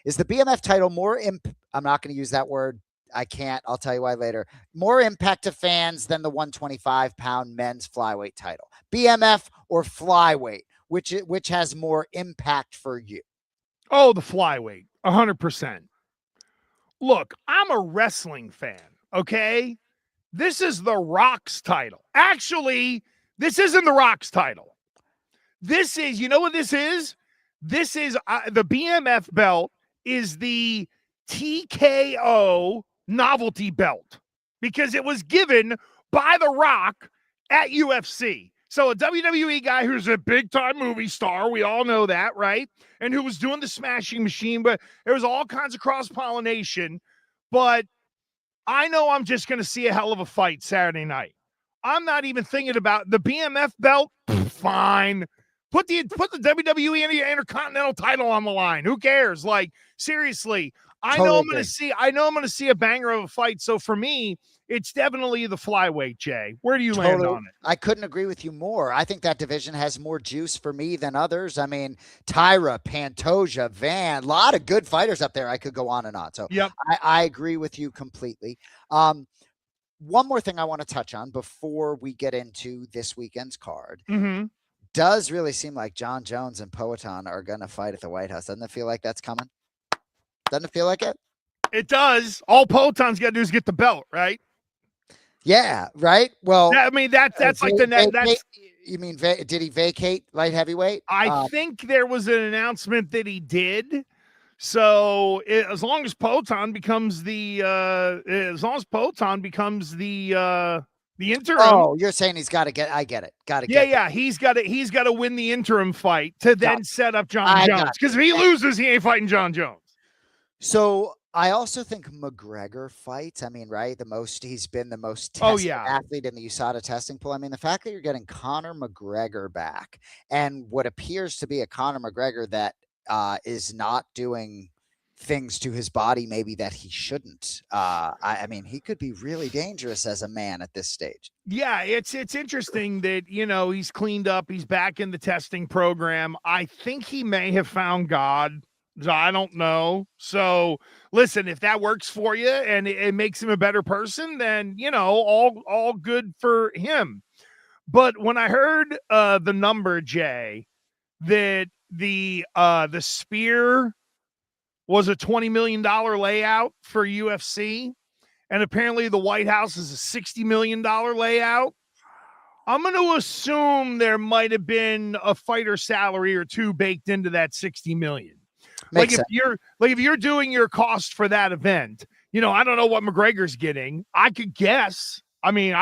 [SPEAKER 2] is the BMF title more I'm not going to use that word. I can't. I'll tell you why later. More impact to fans than the 125-pound men's flyweight title? BMF or flyweight? Which has more impact for you?
[SPEAKER 1] Oh, the flyweight, 100%. Look, I'm a wrestling fan, okay? This is the Rock's title. Actually, this isn't the Rock's title. This is, you know what this is? This is the BMF belt is the TKO novelty belt because it was given by The Rock at UFC. So a WWE guy who's a big-time movie star, we all know that, right? And who was doing the Smashing Machine, but there was all kinds of cross-pollination. But I know I'm just going to see a hell of a fight Saturday night. I'm not even thinking about the BMF belt. Fine. Put the WWE Intercontinental title on the line. Who cares? Like, seriously, I know I'm going to see a banger of a fight. So for me, it's definitely the flyweight, Jay. Where do you land on it?
[SPEAKER 2] I couldn't agree with you more. I think that division has more juice for me than others. I mean, Tyra, Pantoja, Van, a lot of good fighters up there. I could go on and on. So yep. I agree with you completely. One more thing I want to touch on before we get into this weekend's card.
[SPEAKER 1] Mm-hmm.
[SPEAKER 2] Does really seem like John Jones and Poatan are going to fight at the White House. Doesn't it feel like that's coming? Doesn't it feel like it?
[SPEAKER 1] It does. All Poatan's got to do is get the belt, right?
[SPEAKER 2] Yeah, right. Well,
[SPEAKER 1] I mean, that's like the net. That's,
[SPEAKER 2] you mean, did he vacate light heavyweight?
[SPEAKER 1] I think there was an announcement that he did. So as long as Poatan becomes the interim.
[SPEAKER 2] Oh, you're saying he's got to get. I get it. Got to get.
[SPEAKER 1] Yeah. He's got to win the interim fight to then set up John Jones. Because if he loses, he ain't fighting John Jones.
[SPEAKER 2] So I also think McGregor fights. I mean, right? He's been the most tested athlete in the USADA testing pool. I mean, the fact that you're getting Conor McGregor back and what appears to be a Conor McGregor that is not doing things to his body maybe that he shouldn't. I mean, he could be really dangerous as a man at this stage.
[SPEAKER 1] Yeah, it's interesting that, you know, he's cleaned up. He's back in the testing program. I think he may have found God. I don't know. So listen, if that works for you and it makes him a better person, then, you know, all good for him. But when I heard the number, Jay, that the spear was a $20 million layout for UFC, and apparently the White House is a $60 million layout. I'm going to assume there might have been a fighter salary or two baked into that $60 million. Like if you're doing your cost for that event, I don't know what McGregor's getting. I could guess. I mean,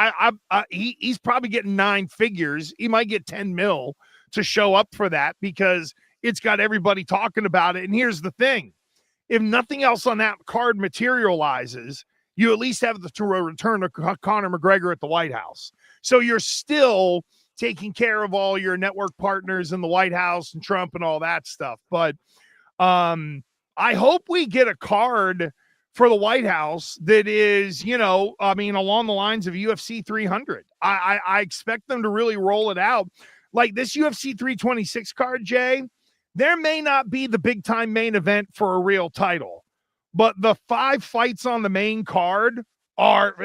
[SPEAKER 1] he's probably getting 9 figures. He might get 10 mil to show up for that because it's got everybody talking about it. And here's the thing. If nothing else on that card materializes, you at least have the return of Conor McGregor at the White House. So you're still taking care of all your network partners in the White House and Trump and all that stuff. But I hope we get a card for the White House that is, along the lines of UFC 300. I expect them to really roll it out. Like this UFC 326 card, Jay, there may not be the big time main event for a real title, but the 5 fights on the main card are,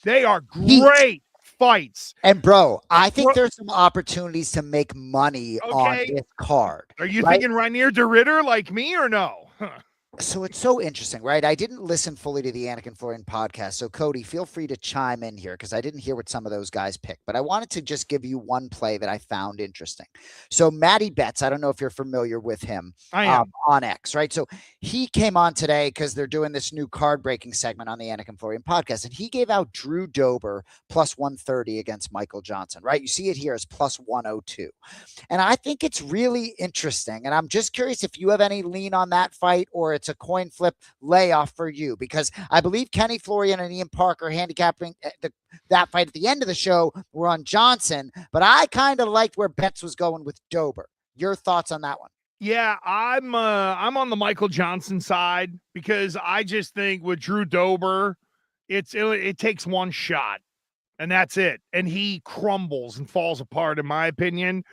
[SPEAKER 1] they are great fights.
[SPEAKER 2] And bro, I think there's some opportunities to make money on this card.
[SPEAKER 1] Are you thinking Rainier de Ritter like me or no?
[SPEAKER 2] So it's so interesting, right? I didn't listen fully to the Anik and Florian podcast. So Cody, feel free to chime in here because I didn't hear what some of those guys picked, but I wanted to just give you one play that I found interesting. So Matty Betts, I don't know if you're familiar with him.
[SPEAKER 1] I am.
[SPEAKER 2] On X, right? So he came on today because they're doing this new card breaking segment on the Anik and Florian podcast, and he gave out Drew Dober plus 130 against Michael Johnson, right? You see it here as plus 102. And I think it's really interesting. And I'm just curious if you have any lean on that fight or it's a coin flip layoff for you, because I believe Kenny Florian and Ian Parker handicapping that fight at the end of the show were on Johnson, but I kind of liked where Betts was going with Dober. Your thoughts on that one?
[SPEAKER 1] Yeah, I'm on the Michael Johnson side because I just think with Drew Dober, it takes one shot and that's it. And he crumbles and falls apart, in my opinion.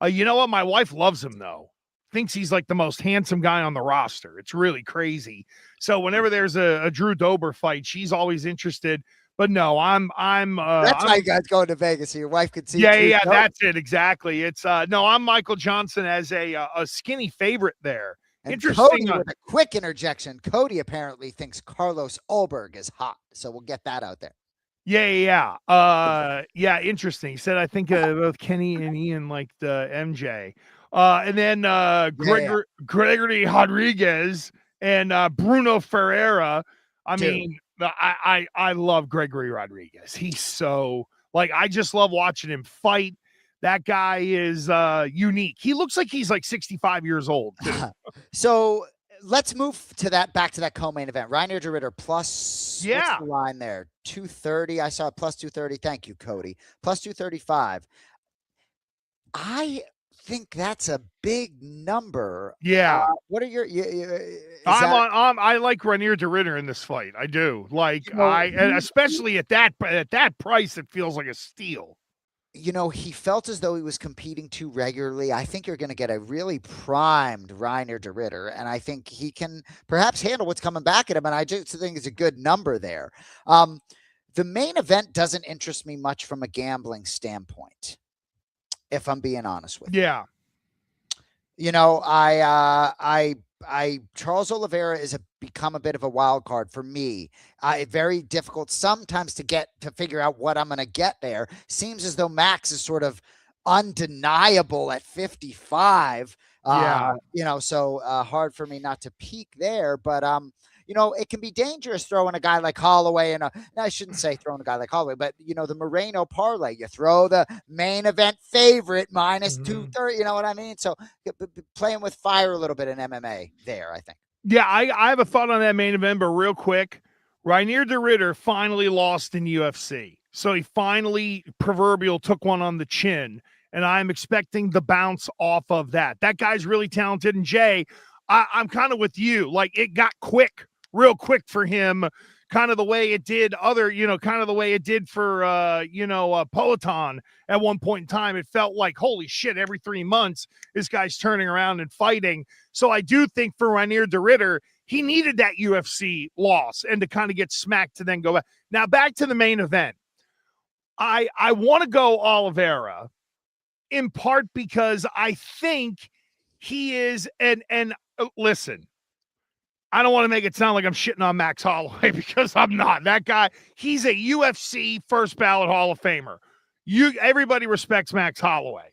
[SPEAKER 1] You know what? My wife loves him though. Thinks he's like the most handsome guy on the roster. It's really crazy. So whenever there's a Drew Dober fight, she's always interested. But no, that's
[SPEAKER 2] why you guys going to Vegas so your wife could see.
[SPEAKER 1] Yeah, that's it. Exactly. It's no, I'm Michael Johnson as a skinny favorite there.
[SPEAKER 2] And
[SPEAKER 1] interesting.
[SPEAKER 2] Cody, with a quick interjection, Cody apparently thinks Carlos Ulberg is hot. So we'll get that out there.
[SPEAKER 1] Yeah. Interesting. He said, I think both Kenny and Ian like the MJ. And then Gregory Rodriguez and Bruno Ferreira. I love Gregory Rodriguez. He's so I just love watching him fight. That guy is unique. He looks like he's like 65 years old.
[SPEAKER 2] So let's move back to that co-main event. Rainier de Ritter plus what's the line there? 230. I saw plus 230. Thank you, Cody. Plus 235. I think that's a big number.
[SPEAKER 1] Yeah.
[SPEAKER 2] What are your?
[SPEAKER 1] I like Rainier de Ritter in this fight. I do. And especially at that price, it feels like a steal.
[SPEAKER 2] He felt as though he was competing too regularly. I think you're going to get a really primed Rainier de Ritter, and I think he can perhaps handle what's coming back at him. And I just think it's a good number there. The main event doesn't interest me much from a gambling standpoint, if I'm being honest with you.
[SPEAKER 1] Yeah.
[SPEAKER 2] Charles Oliveira is become a bit of a wild card for me. Very difficult sometimes to figure out what I'm going to get there. Seems as though Max is sort of undeniable at 55. So hard for me not to peak there, but it can be dangerous throwing a guy like Holloway I shouldn't say throwing a guy like Holloway, but the Moreno parlay, you throw the main event favorite minus 230, you know what I mean? So playing with fire a little bit in MMA there, I think.
[SPEAKER 1] Yeah, I have a thought on that main event, but real quick, Rainier de Ritter finally lost in UFC. So he finally proverbial took one on the chin, and I'm expecting the bounce off of that. That guy's really talented. And Jay, I'm kind of with you. It got real quick for him, kind of the way it did for Poatan at one point in time. It felt like, holy shit, every 3 months, this guy's turning around and fighting. So I do think for Rainier de Ritter, he needed that UFC loss and to kind of get smacked to then go back. Now back to the main event. I want to go Oliveira, in part because I think he is, and listen, I don't want to make it sound like I'm shitting on Max Holloway because I'm not. That guy, he's a UFC first ballot Hall of Famer. Everybody respects Max Holloway.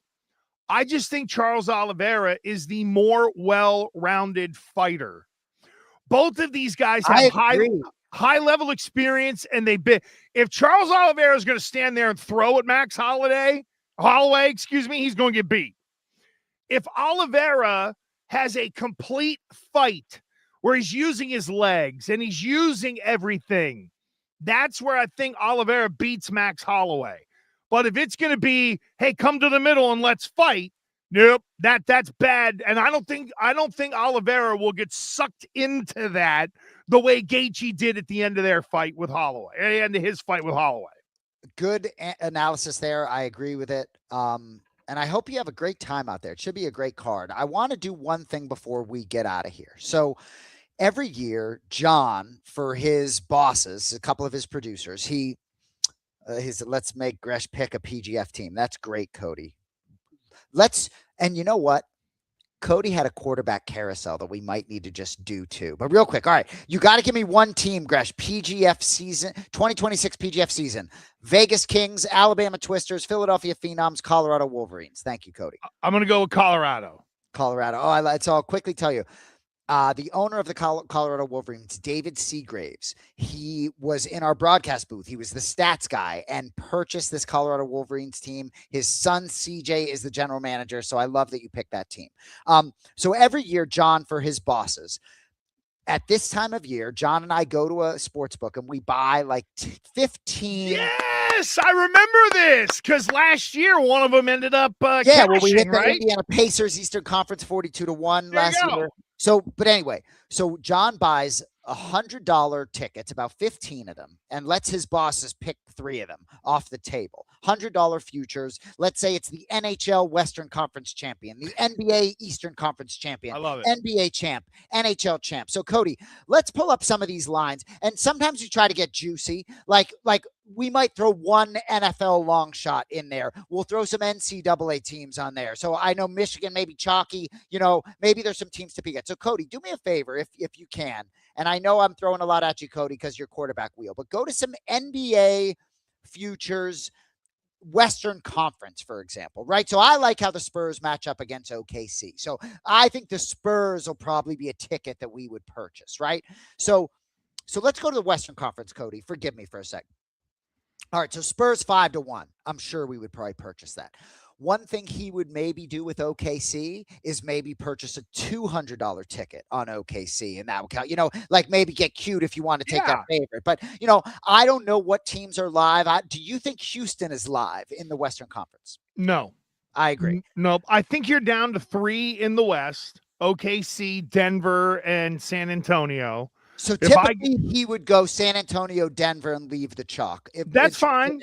[SPEAKER 1] I just think Charles Oliveira is the more well-rounded fighter. Both of these guys have high level experience, and if Charles Oliveira is going to stand there and throw at Max Holloway, he's going to get beat. If Oliveira has a complete fight where he's using his legs and he's using everything, that's where I think Oliveira beats Max Holloway. But if it's going to be, hey, come to the middle and let's fight, nope, that's bad. And I don't think Oliveira will get sucked into that the way Gaethje did at the end of their fight with Holloway, and his fight with Holloway.
[SPEAKER 2] Good analysis there. I agree with it. And I hope you have a great time out there. It should be a great card. I want to do one thing before we get out of here. So every year, John, for his bosses, a couple of his producers, let's make Gresh pick a PGF team. That's great, Cody. And you know what? Cody had a quarterback carousel that we might need to just do too. But real quick, all right, you got to give me one team, Gresh. PGF season, 2026 PGF season. Vegas Kings, Alabama Twisters, Philadelphia Phenoms, Colorado Wolverines. Thank you, Cody.
[SPEAKER 1] I'm going to go with Colorado.
[SPEAKER 2] Oh, so I'll quickly tell you. The owner of the Colorado Wolverines, David Seagraves, he was in our broadcast booth. He was the stats guy and purchased this Colorado Wolverines team. His son, CJ, is the general manager. So I love that you picked that team. So every year, John, for his bosses, at this time of year, John and I go to a sports book and we buy like 15.
[SPEAKER 1] Yes, I remember this because last year one of them ended up
[SPEAKER 2] we hit the Indiana Pacers Eastern Conference 42-1 last year. So, but anyway, so John buys $100 tickets, about 15 of them, and lets his bosses pick 3 of them off the table. $100 futures. Let's say it's the NHL Western Conference champion, the NBA Eastern Conference champion,
[SPEAKER 1] I love it.
[SPEAKER 2] NBA champ, NHL champ. So Cody, let's pull up some of these lines. And sometimes we try to get juicy, like we might throw one NFL long shot in there. We'll throw some NCAA teams on there. So I know Michigan may be chalky, maybe there's some teams to pick at. So Cody, do me a favor if you can. And I know I'm throwing a lot at you, Cody, because you're quarterback wheel, but go to some NBA futures, Western Conference, for example, right? So I like how the Spurs match up against OKC. So I think the Spurs will probably be a ticket that we would purchase, right? So let's go to the Western Conference, Cody. Forgive me for a second. All right, so Spurs 5-1. I'm sure we would probably purchase that. One thing he would maybe do with OKC is maybe purchase a $200 ticket on OKC, and that would count. Like maybe get cute if you want to take that favorite. But, I don't know what teams are live. Do you think Houston is live in the Western Conference?
[SPEAKER 1] No.
[SPEAKER 2] I agree.
[SPEAKER 1] No, I think you're down to 3 in the West: OKC, Denver, and San Antonio.
[SPEAKER 2] So typically he would go San Antonio, Denver, and leave the chalk.
[SPEAKER 1] That's fine.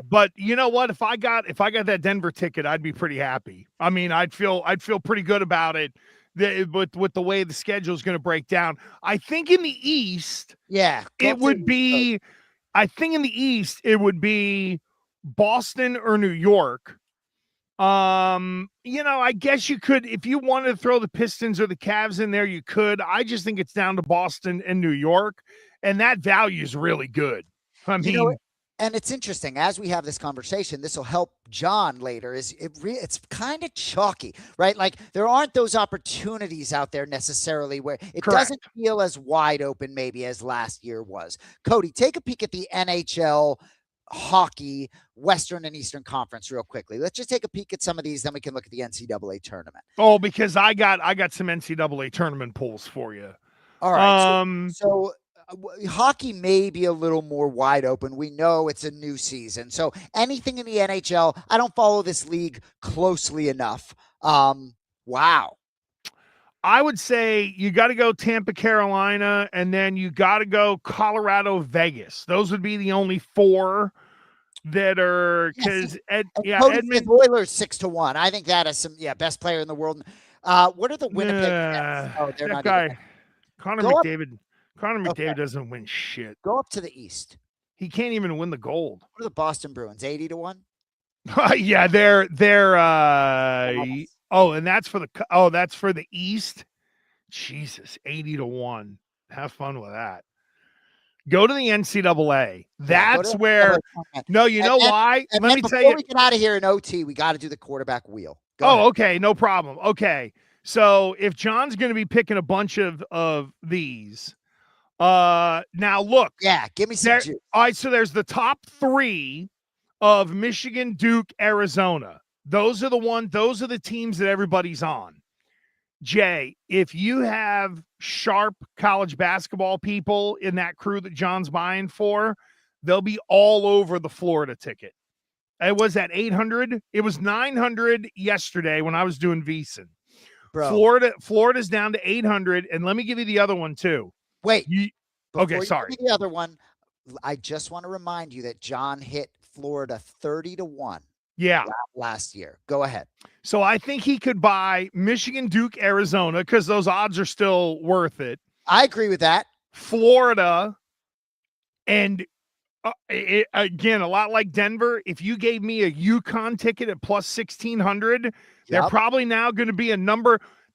[SPEAKER 1] But you know what? If I got that Denver ticket, I'd be pretty happy. I mean, I'd feel pretty good about it. With the way the schedule is going to break down, I think in the East, it would be Boston or New York. I guess you could, if you wanted to throw the Pistons or the Cavs in there, you could. I just think it's down to Boston and New York, and that value is really good. I mean,
[SPEAKER 2] and it's interesting as we have this conversation, this will help John later. It's kind of chalky, right? Like there aren't those opportunities out there necessarily where it doesn't feel as wide open maybe as last year was. Cody, take a peek at the NHL hockey Western and Eastern Conference real quickly. Let's just take a peek at some of these, then we can look at the NCAA tournament.
[SPEAKER 1] Oh, because I got some NCAA tournament polls for you.
[SPEAKER 2] All right. So hockey may be a little more wide open. We know it's a new season. So anything in the NHL, I don't follow this league closely enough. Wow.
[SPEAKER 1] I would say you got to go Tampa, Carolina, and then you got to go Colorado, Vegas. Those would be the only 4 that are because
[SPEAKER 2] Edmonton Oilers 6-1. I think that is some best player in the world. What are the Winnipeg Jets? Oh, they're not
[SPEAKER 1] guy. Connor McDavid doesn't win shit.
[SPEAKER 2] Go up to the East.
[SPEAKER 1] He can't even win the gold.
[SPEAKER 2] What are the Boston Bruins? 80-1.
[SPEAKER 1] Yeah, they're and that's for the East. Jesus, 80-1. Have fun with that. Go to the NCAA. That's where. No, you know why?
[SPEAKER 2] And
[SPEAKER 1] Let me tell you.
[SPEAKER 2] Before we get out of here in OT, we got to do the quarterback wheel. Go ahead.
[SPEAKER 1] Okay, no problem. Okay, so if John's going to be picking a bunch of these, now look.
[SPEAKER 2] Yeah, give me some juice.
[SPEAKER 1] All right, so there's the top 3 of Michigan, Duke, Arizona. Those are the teams that everybody's on. Jay, if you have sharp college basketball people in that crew that John's buying for, they'll be all over the Florida ticket. It was at 800. It was 900 yesterday when I was doing VSiN.
[SPEAKER 2] Bro.
[SPEAKER 1] Florida's down to 800, and let me give you the other one too.
[SPEAKER 2] Wait.
[SPEAKER 1] Okay, sorry.
[SPEAKER 2] The other one, I just want to remind you that John hit Florida 30-1.
[SPEAKER 1] Yeah.
[SPEAKER 2] Last year. Go ahead.
[SPEAKER 1] So I think he could buy Michigan, Duke, Arizona, because those odds are still worth it.
[SPEAKER 2] I agree with that. Florida,
[SPEAKER 1] and again, a lot like Denver, if you gave me a UConn ticket at plus 1,600, they're probably now going to be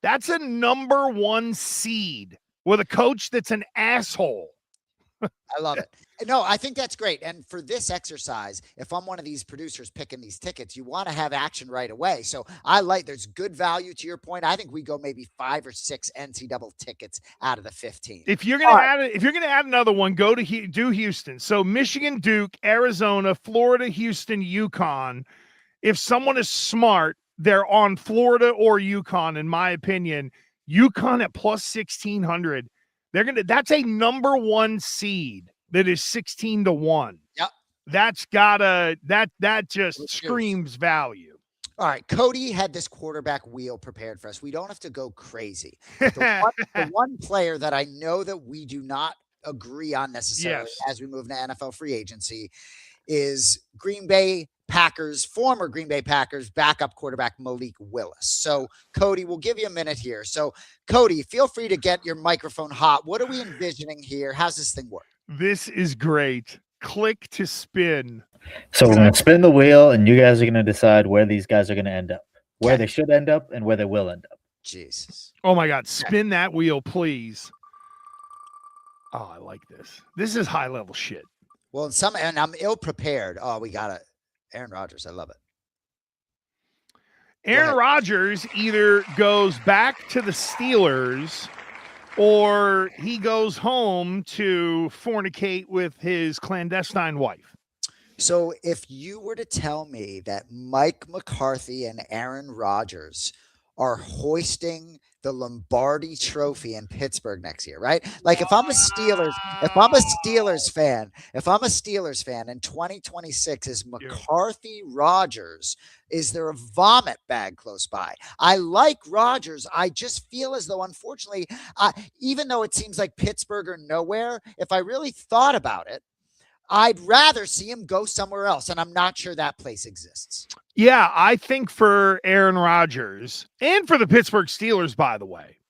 [SPEAKER 1] that's a number 1 seed with a coach that's an asshole.
[SPEAKER 2] I love it. No, I think that's great. And for this exercise, if I'm one of these producers picking these tickets, you want to have action right away. So there's good value to your point. I think we go maybe 5 or 6 NCAA tickets out of the 15.
[SPEAKER 1] If you're going to add another one, do Houston. So Michigan, Duke, Arizona, Florida, Houston, UConn. If someone is smart, they're on Florida or UConn, in my opinion. UConn at plus 1,600. That's a number 1 seed that is 16-1.
[SPEAKER 2] Yep.
[SPEAKER 1] That just screams value.
[SPEAKER 2] All right. Cody had this quarterback wheel prepared for us. We don't have to go crazy. The one player that I know that we do not agree on necessarily as we move to NFL free agency is former Green Bay Packers backup quarterback Malik Willis. So, Cody, we'll give you a minute here. So, Cody, feel free to get your microphone hot. What are we envisioning here? How's this thing work?
[SPEAKER 1] This is great. Click to spin.
[SPEAKER 3] So we're going to spin the wheel, and you guys are going to decide where these guys are going to end up, where they should end up, and where they will end up.
[SPEAKER 2] Jesus.
[SPEAKER 1] Oh, my God. Spin that wheel, please. Oh, I like this. This is high-level shit.
[SPEAKER 2] Well, and I'm ill-prepared. Oh, we got it. Aaron Rodgers. I love it.
[SPEAKER 1] Aaron Rodgers either goes back to the Steelers or he goes home to fornicate with his clandestine wife.
[SPEAKER 2] So if you were to tell me that Mike McCarthy and Aaron Rodgers are hoisting the Lombardi Trophy in Pittsburgh next year, right? Like if I'm a Steelers fan in 2026 is McCarthy Rodgers, is there a vomit bag close by? I like Rodgers. I just feel as though, unfortunately, even though it seems like Pittsburgh or nowhere, if I really thought about it, I'd rather see him go somewhere else, and I'm not sure that place exists.
[SPEAKER 1] Yeah, I think for Aaron Rodgers and for the Pittsburgh Steelers, by the way,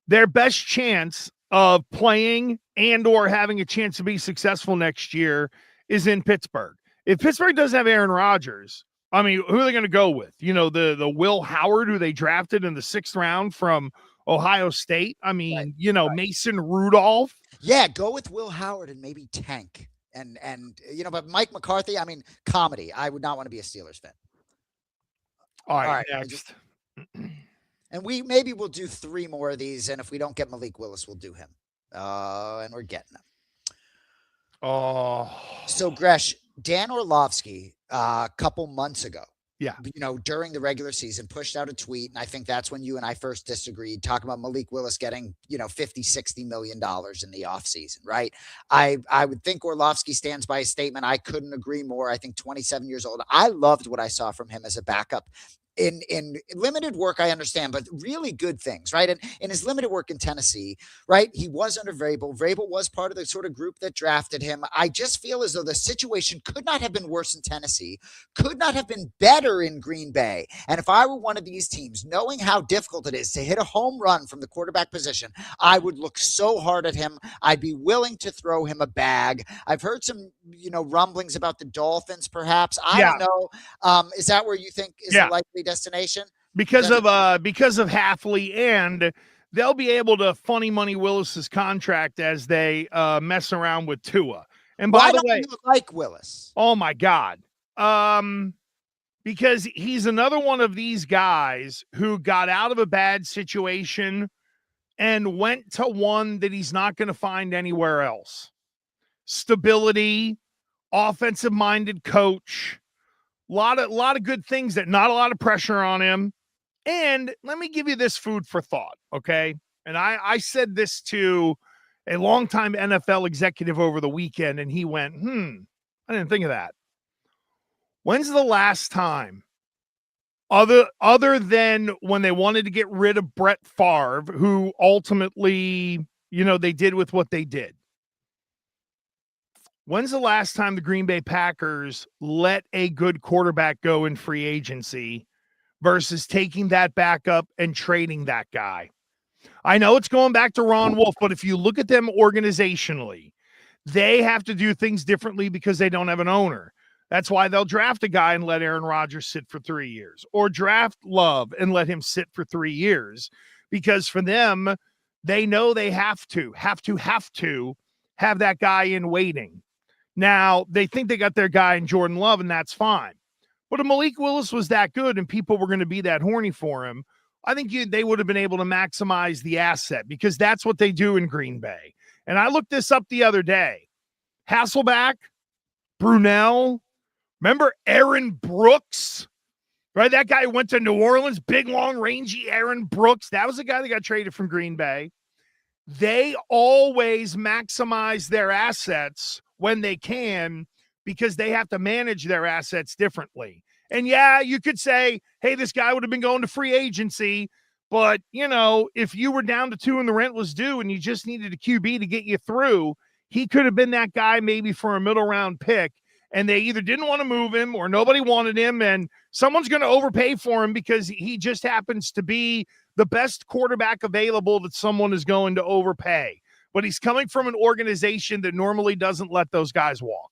[SPEAKER 1] their best chance of playing and or having a chance to be successful next year is in Pittsburgh. If Pittsburgh doesn't have Aaron Rodgers, I mean, who are they going to go with? You know, the Will Howard, who they drafted in the 6th round from Ohio State. I mean, Mason Rudolph.
[SPEAKER 2] Yeah, go with Will Howard and maybe tank. And but Mike McCarthy, I mean, comedy. I would not want to be a Steelers fan.
[SPEAKER 1] All right, next.
[SPEAKER 2] And we'll do 3 more of these, and if we don't get Malik Willis, we'll do him. And we're getting him.
[SPEAKER 1] Oh.
[SPEAKER 2] So, Gresh, Dan Orlovsky, a couple months ago, during the regular season, pushed out a tweet, and I think that's when you and I first disagreed, talking about Malik Willis getting, $50-60 million in the offseason, right? I would think Orlovsky stands by his statement. I couldn't agree more. I think 27 years old. I loved what I saw from him as a backup in limited work, I understand, but really good things, right? And in his limited work in Tennessee, right, he was under Vrabel. Vrabel was part of the sort of group that drafted him. I just feel as though the situation could not have been worse in Tennessee, could not have been better in Green Bay. And if I were one of these teams, knowing how difficult it is to hit a home run from the quarterback position, I would look so hard at him. I'd be willing to throw him a bag. I've heard some, rumblings about the Dolphins, perhaps. I don't know. Is that where you think is a likely destination?
[SPEAKER 1] Because of Halfley, and they'll be able to funny money Willis's contract as they mess around with Tua. And by the way,
[SPEAKER 2] you like Willis?
[SPEAKER 1] Oh my God. Because he's another one of these guys who got out of a bad situation and went to one that he's not going to find anywhere else. Stability, offensive-minded coach, a lot of good things, that not a lot of pressure on him. And let me give you this food for thought, okay? And I said this to a longtime NFL executive over the weekend, and he went, I didn't think of that. When's the last time, other than when they wanted to get rid of Brett Favre, who ultimately, they did with what they did? When's the last time the Green Bay Packers let a good quarterback go in free agency versus taking that back up and trading that guy? I know it's going back to Ron Wolf, but if you look at them organizationally, they have to do things differently because they don't have an owner. That's why they'll draft a guy and let Aaron Rodgers sit for 3 years, or draft Love and let him sit for 3 years, because for them, they know they have to have that guy in waiting. Now, they think they got their guy in Jordan Love, and that's fine. But if Malik Willis was that good and people were going to be that horny for him, I think they would have been able to maximize the asset, because that's what they do in Green Bay. And I looked this up the other day. Hasselbeck, Brunell, remember Aaron Brooks? Right? That guy went to New Orleans, big, long, rangy Aaron Brooks. That was the guy that got traded from Green Bay. They always maximize their assets when they can, because they have to manage their assets differently. And yeah, you could say, hey, this guy would have been going to free agency, but if you were down to 2 and the rent was due and you just needed a QB to get you through, he could have been that guy maybe for a middle round pick. And they either didn't want to move him or nobody wanted him, and someone's going to overpay for him because he just happens to be the best quarterback available that someone is going to overpay. But he's coming from an organization that normally doesn't let those guys walk.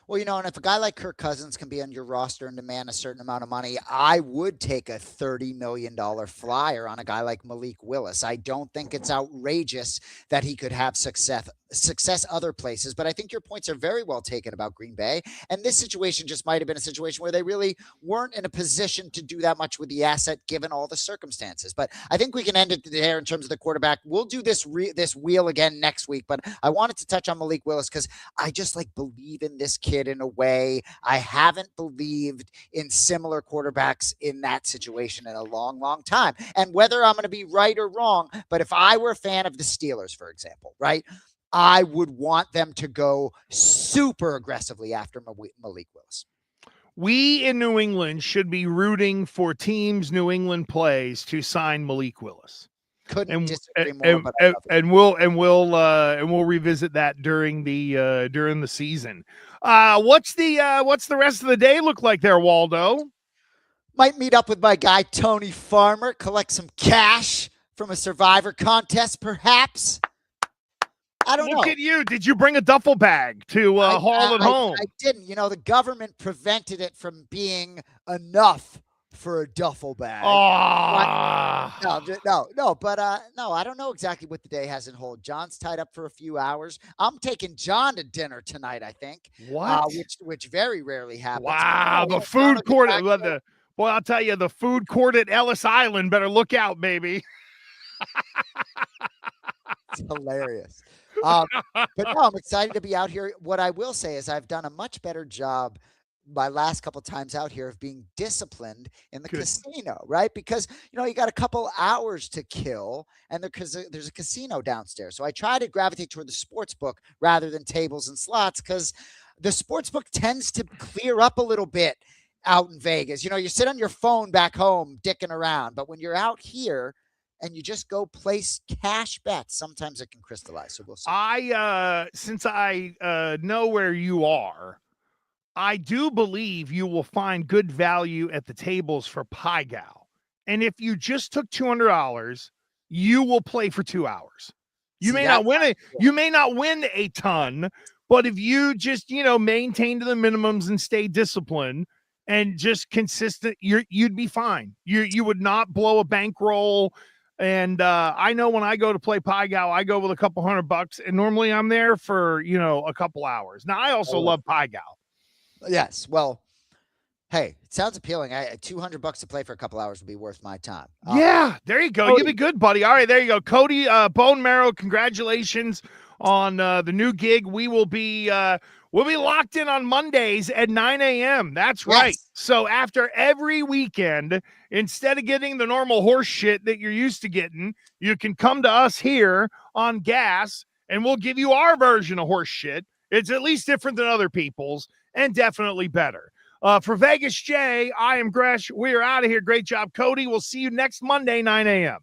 [SPEAKER 2] Well, and if a guy like Kirk Cousins can be on your roster and demand a certain amount of money, I would take a $30 million flyer on a guy like Malik Willis. I don't think it's outrageous that he could have success other places, but I think your points are very well taken about Green Bay. And this situation just might have been a situation where they really weren't in a position to do that much with the asset, given all the circumstances. But I think we can end it there in terms of the quarterback. We'll do this wheel again next week, but I wanted to touch on Malik Willis because I just believe in this kid in a way I haven't believed in similar quarterbacks in that situation in a long, long time. And whether I'm going to be right or wrong, but if I were a fan of the Steelers, for example, right, I would want them to go super aggressively after Malik Willis.
[SPEAKER 1] We in New England should be rooting for teams New England plays to sign Malik Willis.
[SPEAKER 2] Couldn't disagree more.
[SPEAKER 1] And we'll revisit that during the season. What's the rest of the day look like there, Waldo?
[SPEAKER 2] Might meet up with my guy Tony Farmer, collect some cash from a Survivor contest, perhaps. I don't know.
[SPEAKER 1] Look at you. Did you bring a duffel bag to haul it home?
[SPEAKER 2] I didn't. The government prevented it from being enough for a duffel bag. No, I don't know exactly what the day has in hold. John's tied up for a few hours. I'm taking John to dinner tonight, I think.
[SPEAKER 1] What?
[SPEAKER 2] Which very rarely happens.
[SPEAKER 1] Wow, the food court. Boy, I'll tell you, the food court at Ellis Island better look out, baby.
[SPEAKER 2] It's hilarious. But no, I'm excited to be out here. What I will say is I've done a much better job my last couple times out here of being disciplined in the casino, right? Because, you got a couple hours to kill and there's a casino downstairs. So I try to gravitate toward the sports book rather than tables and slots because the sports book tends to clear up a little bit out in Vegas. You know, you sit on your phone back home dicking around, but when you're out here and you just go place cash bets, sometimes it can crystallize. So we'll see.
[SPEAKER 1] Since I know where you are, I do believe you will find good value at the tables for Pie Gal. And if you just took $200, you will play for 2 hours. You may not win it. You may not win a ton, but if you just, maintain to the minimums and stay disciplined and just consistent, you'd be fine. You would not blow a bankroll. And I know when I go to play Pie Gal, I go with a couple $100, and normally I'm there for, a couple hours. Now, I also love Pie Gal.
[SPEAKER 2] Yes. Well, hey, it sounds appealing. $200 to play for a couple hours would be worth my time.
[SPEAKER 1] Yeah, there you go. You'll be good, buddy. All right, there you go. Cody, Bone Marrow, congratulations on the new gig. We'll be locked in on Mondays at 9 a.m. That's right.
[SPEAKER 2] Yes.
[SPEAKER 1] So after every weekend, instead of getting the normal horse shit that you're used to getting, you can come to us here on Gas, and we'll give you our version of horse shit. It's at least different than other people's and definitely better. For Vegas J, I am Gresh. We are out of here. Great job, Cody. We'll see you next Monday, 9 a.m.